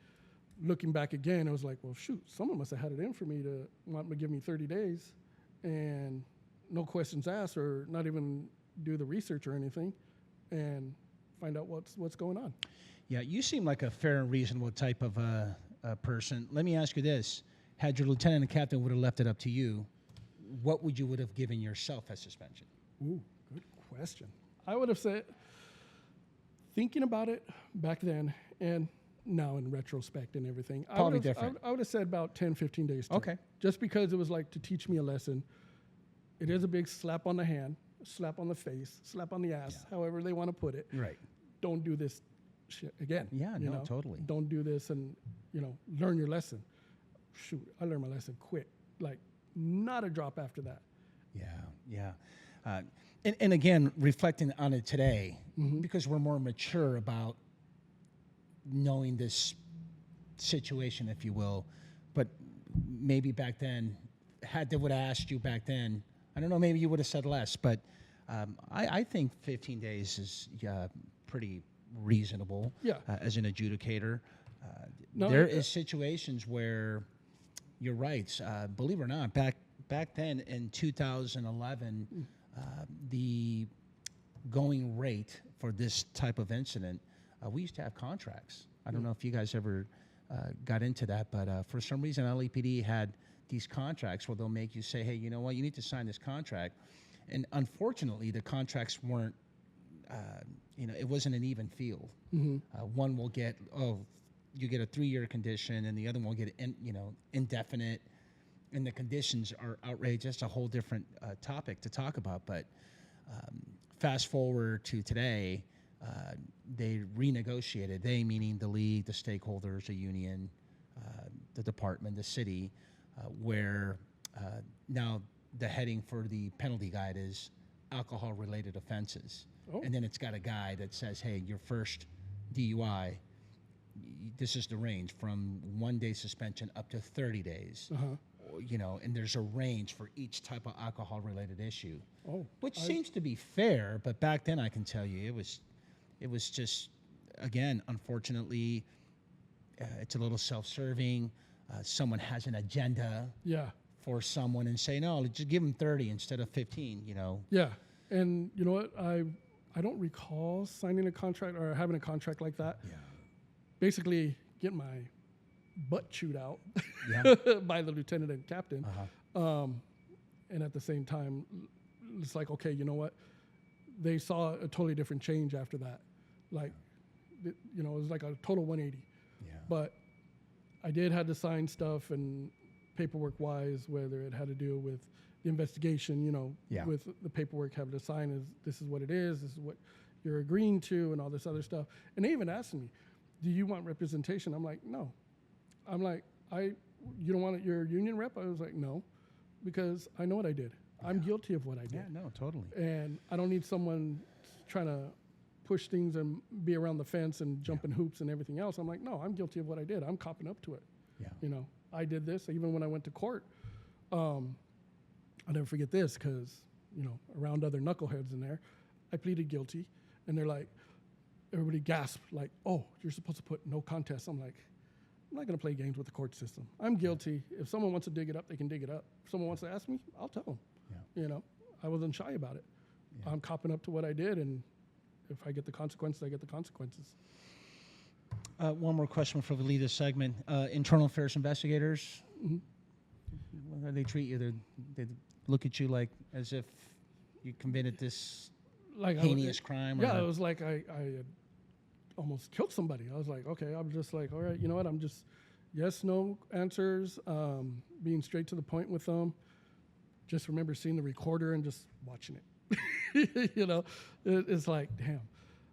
Speaker 1: looking back again, I was like, well, shoot, someone must have had it in for me to want to give me 30 days and no questions asked or not even do the research or anything and find out what's going on.
Speaker 2: Yeah, you seem like a fair and reasonable type of a person. Let me ask you this. Had your lieutenant and captain would have left it up to you, what would have given yourself as suspension?
Speaker 1: Ooh, good question. I would have said, thinking about it back then and now in retrospect and everything,
Speaker 2: Probably different.
Speaker 1: I would have said about 10, 15 days.
Speaker 2: Okay.
Speaker 1: Just because it was like to teach me a lesson. It is a big slap on the hand, slap on the face, slap on the ass, however they want to put it.
Speaker 2: Right.
Speaker 1: Don't do this shit again.
Speaker 2: Yeah,
Speaker 1: you
Speaker 2: no,
Speaker 1: know?
Speaker 2: totally.
Speaker 1: Don't do this and, learn your lesson. Shoot, I learned my lesson quick. Like, not a drop after that.
Speaker 2: Yeah. And again, reflecting on it today, because we're more mature about knowing this situation, if you will, but maybe back then, had they would have asked you back then, I don't know, maybe you would have said less, but I think 15 days is pretty reasonable as an adjudicator. There is situations where you're right. Believe it or not, back then in 2011, the going rate for this type of incident, we used to have contracts. I don't know if you guys ever got into that, but for some reason, LAPD had these contracts where they'll make you say, hey, you know what, you need to sign this contract. And unfortunately, the contracts weren't, it wasn't an even field. One will get, you get a 3-year condition, and the other one will get, indefinite. And the conditions are outrageous. It's a whole different topic to talk about. But fast forward to today, they renegotiated. They, meaning the league, the stakeholders, the union, the department, the city, where now the heading for the penalty guide is alcohol-related offenses. And then it's got a guide that says, hey, your first DUI, this is the range from 1-day suspension up to 30 days. And there's a range for each type of alcohol-related issue, which seems to be fair. But back then, I can tell you, it was just, again, unfortunately, it's a little self-serving. Someone has an agenda for someone and say, no, just give them 30 instead of 15,
Speaker 1: Yeah. And you know what? I don't recall signing a contract or having a contract like that. Yeah. Basically, get my butt chewed out by the lieutenant and captain. And at the same time, it's like, okay, you know what? They saw a totally different change after that. Like, it was like a total 180. Yeah. But I did have to sign stuff and paperwork-wise, whether it had to do with the investigation, with the paperwork having to sign is this is what it is, this is what you're agreeing to, and all this other stuff. And they even asked me, do you want representation? I'm like, no. I'm like, you don't want your union rep? I was like, no, because I know what I did. I'm guilty of what I did.
Speaker 2: Yeah, no, totally.
Speaker 1: And I don't need someone trying to push things and be around the fence and jumping hoops and everything else. I'm like, no, I'm guilty of what I did. I'm copping up to it. Yeah. I did this. Even when I went to court, I'll never forget this because, around other knuckleheads in there, I pleaded guilty. And they're like, everybody gasped, like, oh, you're supposed to put no contest. I'm like, I'm not going to play games with the court system. I'm guilty. If someone wants to dig it up, they can dig it up. If someone wants to ask me, I'll tell them. Yeah. I wasn't shy about it. Yeah. I'm copping up to what I did, and if I get the consequences, I get the consequences.
Speaker 2: One more question before we leave this segment. Internal affairs investigators, how do they treat you? They look at you like as if you committed this heinous crime?
Speaker 1: Yeah, it was like I had almost killed somebody. I was like, okay, I'm just like, all right, you know what? I'm just yes, no answers, being straight to the point with them. Just remember seeing the recorder and just watching it. It's like, damn,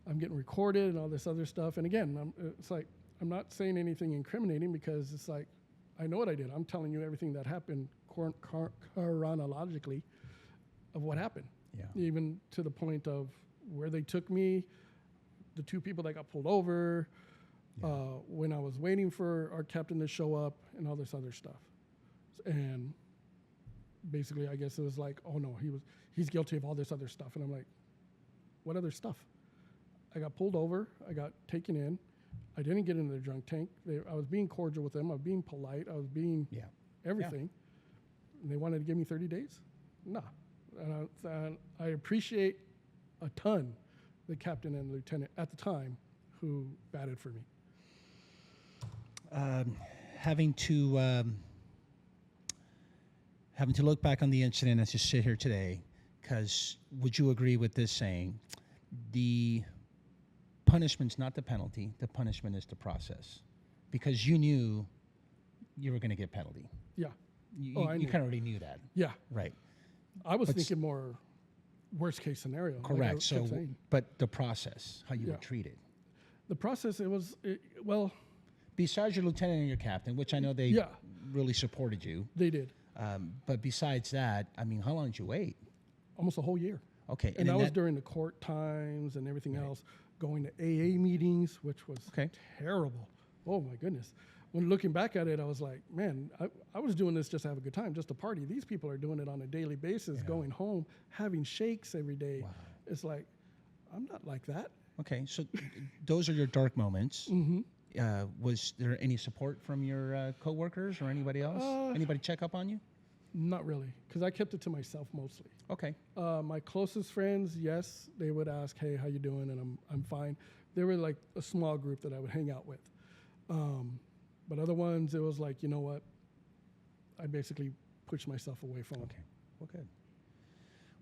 Speaker 1: I'm getting recorded and all this other stuff. And again, it's like, I'm not saying anything incriminating because it's like, I know what I did. I'm telling you everything that happened chronologically of what happened.
Speaker 2: Yeah.
Speaker 1: Even to the point of where they took me, the 2 people that got pulled over, when I was waiting for our captain to show up, and all this other stuff. And basically, I guess it was like, oh no, he's guilty of all this other stuff. And I'm like, what other stuff? I got pulled over. I got taken in. I didn't get into the drunk tank. I was being cordial with them. I was being polite. I was being everything. And they wanted to give me 30 days? Nah. And I appreciate a ton the captain and lieutenant at the time who batted for me.
Speaker 2: Having to look back on the incident as you sit here today, because would you agree with this saying, the punishment's not the penalty, the punishment is the process? Because you knew you were going to get penalty.
Speaker 1: Yeah.
Speaker 2: You kind of already knew that.
Speaker 1: Yeah.
Speaker 2: Right.
Speaker 1: I was thinking more worst case scenario.
Speaker 2: Correct. But the process, how you were treated.
Speaker 1: The process,
Speaker 2: besides your lieutenant and your captain, which I know they really supported you.
Speaker 1: They did.
Speaker 2: But besides that, I mean, how long did you wait?
Speaker 1: Almost a whole year.
Speaker 2: Okay.
Speaker 1: And that was during the court times and everything else, going to AA meetings, which was terrible. Oh, my goodness. When looking back at it, I was like, man, I was doing this just to have a good time, just a party. These people are doing it on a daily basis, going home, having shakes every day. Wow. It's like, I'm not like that.
Speaker 2: Okay, so those are your dark moments.
Speaker 1: Mm-hmm.
Speaker 2: Was there any support from your coworkers or anybody else? Anybody check up on you?
Speaker 1: Not really, because I kept it to myself mostly.
Speaker 2: Okay.
Speaker 1: My closest friends, yes, they would ask, hey, how you doing? And I'm fine. They were like a small group that I would hang out with. But other ones, it was like, you know what? I basically pushed myself away from them.
Speaker 2: Okay. Well, good.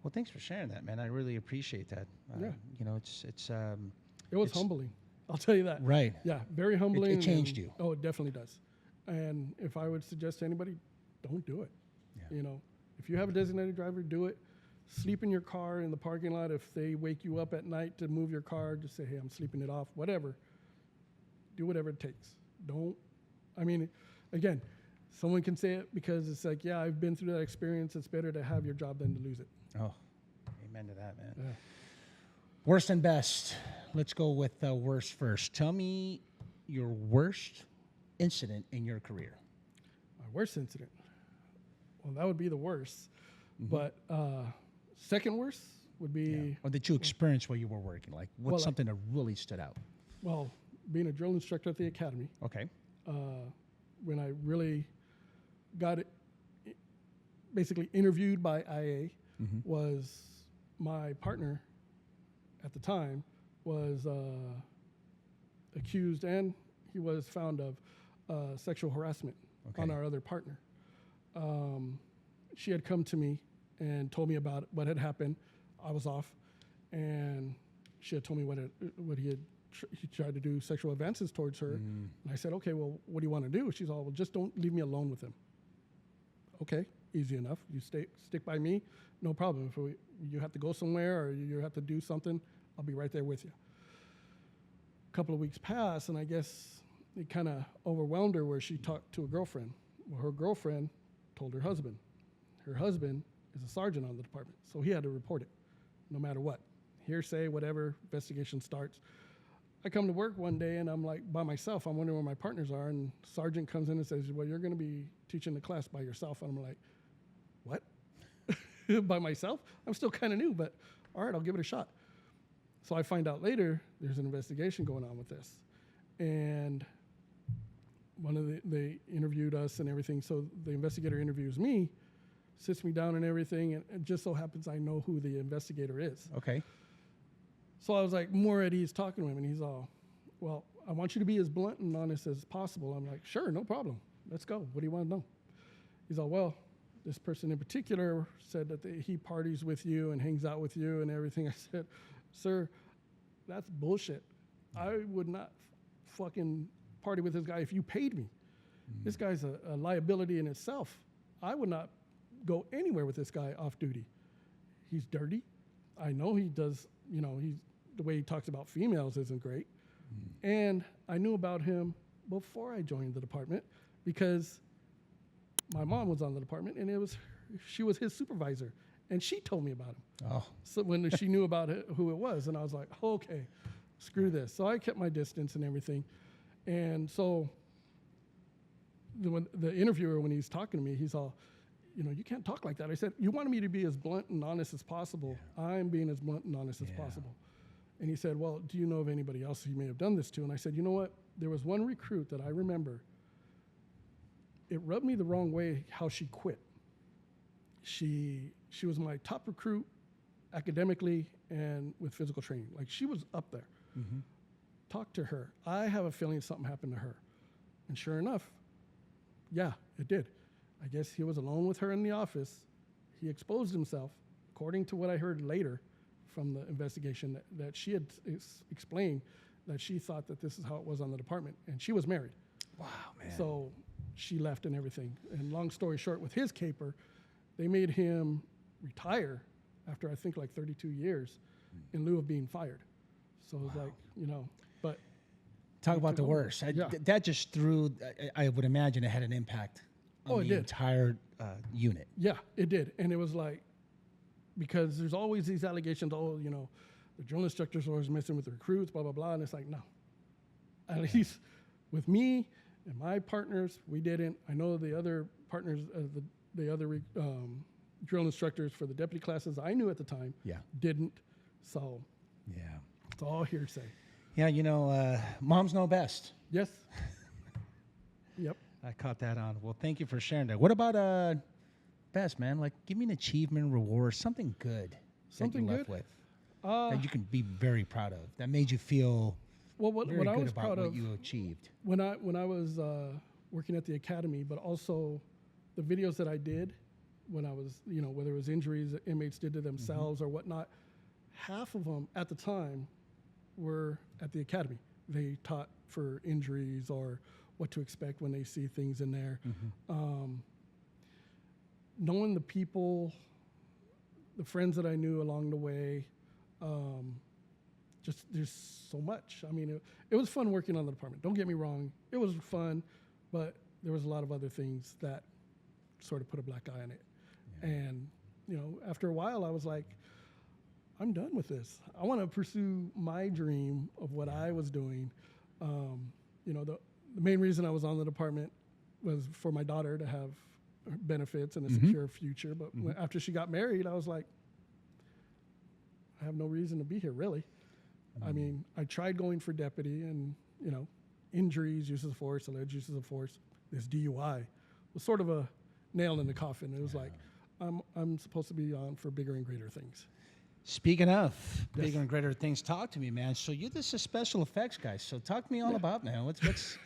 Speaker 2: Well, thanks for sharing that, man. I really appreciate that. You know,
Speaker 1: it was humbling. I'll tell you that.
Speaker 2: Right.
Speaker 1: Yeah, very humbling.
Speaker 2: It changed you.
Speaker 1: Oh, it definitely does. And if I would suggest to anybody, don't do it. Yeah. You know, if you have a designated driver, do it. Sleep in your car in the parking lot. If they wake you up at night to move your car, just say, hey, I'm sleeping it off, whatever. Do whatever it takes. Again, someone can say it because it's like, yeah, I've been through that experience. It's better to have your job than to lose it.
Speaker 2: Oh, amen to that, man.
Speaker 1: Yeah.
Speaker 2: Worst and best. Let's go with worst first. Tell me your worst incident in your career.
Speaker 1: My worst incident? Well, that would be the worst. Mm-hmm. But second worst would be...
Speaker 2: Or that you experienced while you were working. Like, what's something that really stood out?
Speaker 1: Well, being a drill instructor at the academy.
Speaker 2: Okay.
Speaker 1: When I really got it, basically interviewed by IA, was my partner at the time was accused, and he was found of sexual harassment on our other partner. She had come to me and told me about what had happened. I was off, and she had told me what he tried to do sexual advances towards her. And I said, okay, well, what do you want to do? She's all, well, just don't leave me alone with him. Okay, easy enough. You stick by me, no problem. If you have to go somewhere or you have to do something, I'll be right there with you. A couple of weeks passed, and I guess it kind of overwhelmed her where she talked to a girlfriend. Well, her girlfriend told her husband. Her husband is a sergeant on the department, so he had to report it no matter what. Hearsay, whatever, investigation starts. I come to work one day, and I'm like by myself. I'm wondering where my partners are, and sergeant comes in and says, well, you're going to be teaching the class by yourself. And I'm like, what? By myself? I'm still kind of new, but all right, I'll give it a shot. So I find out later there's an investigation going on with this. And they interviewed us and everything. So the investigator interviews me, sits me down and everything, and it just so happens I know who the investigator is.
Speaker 2: Okay.
Speaker 1: So I was like more at ease talking to him, and he's all, well, I want you to be as blunt and honest as possible. I'm like, sure, no problem. Let's go. What do you want to know? He's all, well, this person in particular said that he parties with you and hangs out with you and everything. I said, sir, that's bullshit. I would not fucking party with this guy if you paid me. This guy's a liability in itself. I would not go anywhere with this guy off duty. He's dirty. I know he does, the way he talks about females isn't great. And I knew about him before I joined the department because my mom was on the department, and she was his supervisor, and she told me about him.
Speaker 2: Oh.
Speaker 1: So when she knew about who it was, and I was like, okay, screw this. So I kept my distance and everything. And so the interviewer, when he's talking to me, he's all, you can't talk like that. I said, you wanted me to be as blunt and honest as possible. Yeah. I'm being as blunt and honest as possible. And he said, well, do you know of anybody else you may have done this to? And I said, you know what? There was one recruit that I remember. It rubbed me the wrong way how she quit. She was my top recruit academically and with physical training. Like, she was up there. Mm-hmm. Talk to her. I have a feeling something happened to her. And sure enough, yeah, it did. I guess he was alone with her in the office. He exposed himself, according to what I heard later from the investigation, that she had explained that she thought that this is how it was on the department. And she was married.
Speaker 2: Wow, man.
Speaker 1: So she left and everything. And long story short, with his caper, they made him retire after, I think, like 32 years in lieu of being fired. So it was like, but.
Speaker 2: Talk about the worst. That just threw, I would imagine it had an impact on the entire unit.
Speaker 1: Yeah, it did. And it was like, because there's always these allegations, the drill instructors are always messing with the recruits, blah, blah, blah. And it's like, no. At least with me and my partners, we didn't. I know the other partners, the other drill instructors for the deputy classes I knew at the time didn't. So it's all hearsay.
Speaker 2: Yeah, moms know best.
Speaker 1: Yes. Yep.
Speaker 2: I caught that on. Well, thank you for sharing that. What about best, man? Like, give me an achievement, reward, something good.
Speaker 1: Something
Speaker 2: that you
Speaker 1: good?
Speaker 2: left with that you can be very proud of. That made you feel
Speaker 1: what I was proud of
Speaker 2: what you achieved.
Speaker 1: When I was working at the academy, but also the videos that I did when I was, whether it was injuries that inmates did to themselves or whatnot, half of them at the time were at the academy. They taught for injuries or what to expect when they see things in there. Knowing the people, the friends that I knew along the way, just there's so much. I mean, it was fun working on the department. Don't get me wrong. It was fun, but there was a lot of other things that sort of put a black eye on it. Yeah. And, after a while, I was like, I'm done with this. I want to pursue my dream of what I was doing. The main reason I was on the department was for my daughter to have benefits and a secure future. But after she got married, I was like, I have no reason to be here, really. I mean, I tried going for deputy and, injuries, uses of force, alleged uses of force. This DUI was sort of a nail in the coffin. It was like, I'm supposed to be on for bigger and greater things.
Speaker 2: Speaking of bigger and greater things, talk to me, man. So you're this special effects guy. So talk to me all about, man. What's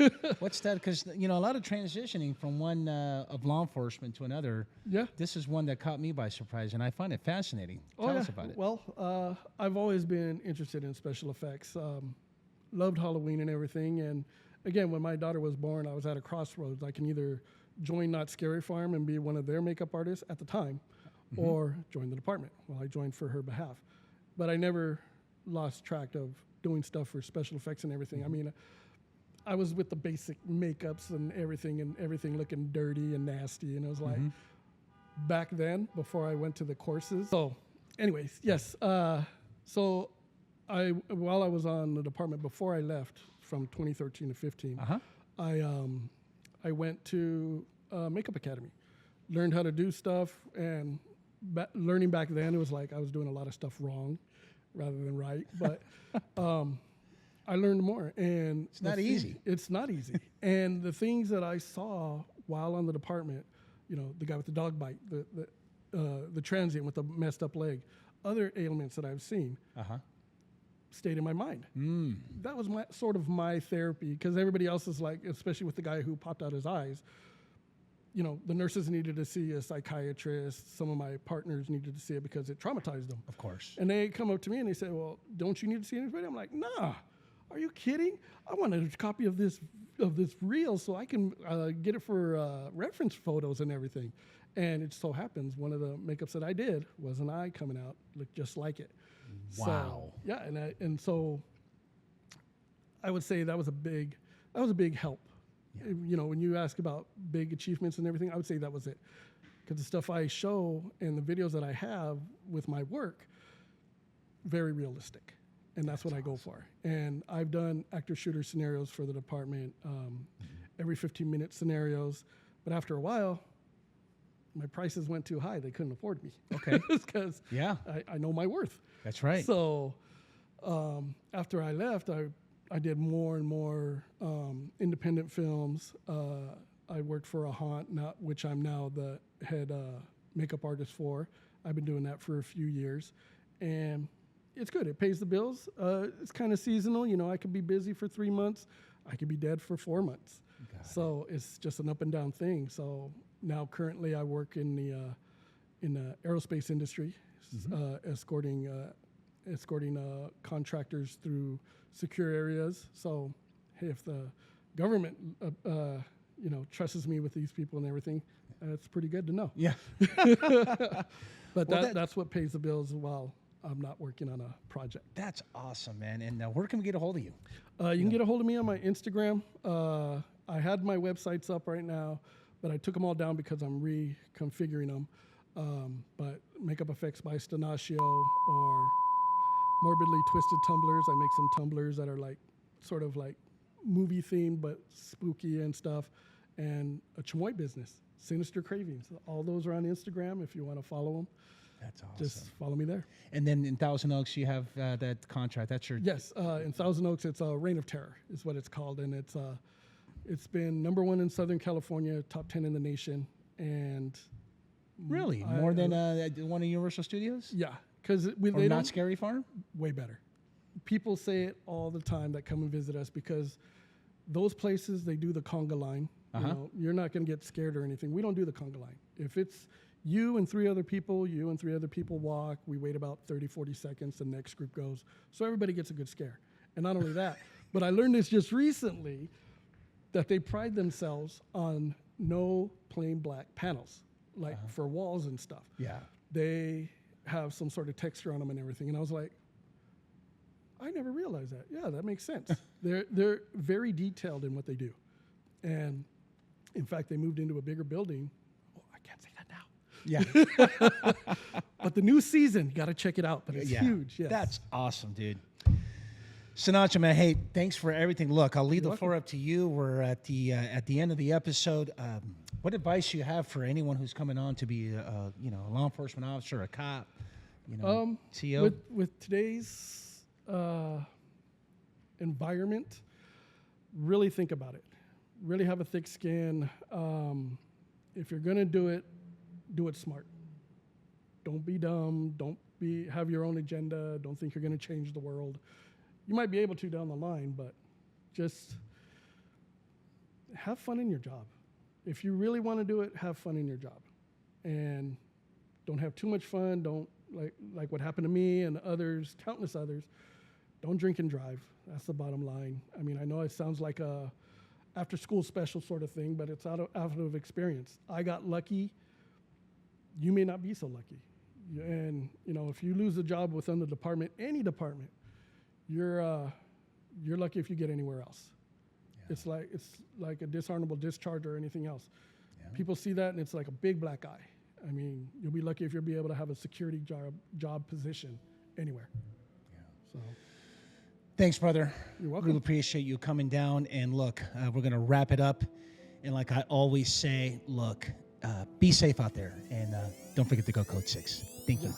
Speaker 2: that? Because a lot of transitioning from one of law enforcement to another. Yeah. This is one that caught me by surprise, and I find it fascinating. Tell us about it.
Speaker 1: Well, I've always been interested in special effects. Loved Halloween and everything. And again, when my daughter was born, I was at a crossroads. I can either join Not Scary Farm and be one of their makeup artists at the time, or join the department. Well, I joined for her behalf. But I never lost track of doing stuff for special effects and everything. I mean, I was with the basic makeups and everything looking dirty and nasty. And it was like, back then, before I went to the courses. So anyways, yes. So while I was on the department, before I left from 2013 to 15, I went to Makeup Academy, learned how to do stuff, and learning back then, it was like I was doing a lot of stuff wrong rather than right. But I learned more. And
Speaker 2: it's not easy.
Speaker 1: It's not easy. And the things that I saw while on the department, the guy with the dog bite, the transient with the messed up leg, other ailments that I've seen stayed in my mind. That was my therapy, because everybody else is like, especially with the guy who popped out his eyes, the nurses needed to see a psychiatrist. Some of my partners needed to see it because it traumatized them.
Speaker 2: Of course.
Speaker 1: And they come up to me and they say, well, don't you need to see anybody? I'm like, nah, are you kidding? I want a copy of this reel so I can get it for reference photos and everything. And it so happens one of the makeups that I did was an eye coming out, looked just like it.
Speaker 2: Wow.
Speaker 1: So, yeah, and so I would say that was a big help You know, when you ask about big achievements and everything, I would say that was it. Because the stuff I show and the videos that I have with my work, very realistic. And that's what I go for. And I've done actor shooter scenarios for the department, every 15-minute scenarios. But after a while, my prices went too high. They couldn't afford me.
Speaker 2: Okay.
Speaker 1: Because
Speaker 2: Yeah.
Speaker 1: I know my worth.
Speaker 2: That's right.
Speaker 1: So after I left, I did more and more independent films. I worked for a haunt, which I'm now the head makeup artist for. I've been doing that for a few years. And it's good. It pays the bills. It's kind of seasonal. You know, I could be busy for 3 months. I could be dead for 4 months. So it's just an up and down thing. So now currently I work in the aerospace industry, escorting contractors through secure areas. So if the government, trusts me with these people and everything, it's pretty good to know.
Speaker 2: Yeah.
Speaker 1: But that's what pays the bills while I'm not working on a project.
Speaker 2: That's awesome, man. And where can we get a hold of you?
Speaker 1: You can get a hold of me on my Instagram. I had my websites up right now, but I took them all down because I'm reconfiguring them. But Makeup Effects by Stanachio or Morbidly Twisted Tumblers. I make some tumblers that are like sort of like movie themed but spooky and stuff. And a Chamoy business, Sinister Cravings. All those are on Instagram if you want to follow them.
Speaker 2: That's awesome.
Speaker 1: Just follow me there.
Speaker 2: And then in Thousand Oaks, you have that contract. That's your...
Speaker 1: Yes, in Thousand Oaks, it's Reign of Terror is what it's called. And it's been #1 in Southern California, top 10 in the nation. And
Speaker 2: Really? More than one of Universal Studios?
Speaker 1: yeah, because
Speaker 2: Or
Speaker 1: they
Speaker 2: Not
Speaker 1: don't,
Speaker 2: Scary Farm?
Speaker 1: way better. People say it all the time that come and visit us because those places, they do the conga line. You know, you're not going to get scared or anything. We don't do the conga line. If it's you and three other people walk, we wait about 30, 40 seconds, the next group goes. So everybody gets a good scare. And not only that, but I learned this just recently, that they pride themselves on no plain black panels, like for walls and stuff.
Speaker 2: Yeah.
Speaker 1: They have some sort of texture on them and everything. And I was like, I never realized that. Yeah, that makes sense. They're very detailed in what they do. And in fact, they moved into a bigger building. Oh, I can't say that now.
Speaker 2: Yeah.
Speaker 1: But the new season, got to check it out. But it's huge. Yes.
Speaker 2: That's awesome, dude. Stanachio, man, hey, thanks for everything. Look, I'll leave the floor up to you. We're at the end of the episode. What advice you have for anyone who's coming on to be a law enforcement officer, a cop, CEO?
Speaker 1: With today's environment, really think about it. Really have a thick skin. If you're gonna do it smart. Don't be dumb. Don't have your own agenda. Don't think you're gonna change the world. You might be able to down the line, but just have fun in your job. If you really want to do it, have fun in your job, and don't have too much fun. Don't like what happened to me and others, countless others. Don't drink and drive. That's the bottom line. I mean, I know it sounds like a after-school special sort of thing, but it's out of experience. I got lucky. You may not be so lucky, and if you lose a job within the department, any department, you're lucky if you get anywhere else. Yeah. It's like a dishonorable discharge or anything else. Yeah. People see that and it's like a big black eye. I mean, you'll be lucky if you'll be able to have a security job position anywhere. Yeah. So,
Speaker 2: thanks, brother.
Speaker 1: You're welcome.
Speaker 2: Really appreciate you coming down. And look, we're gonna wrap it up. And like I always say, look, be safe out there, and don't forget to go Code 6. Thank you.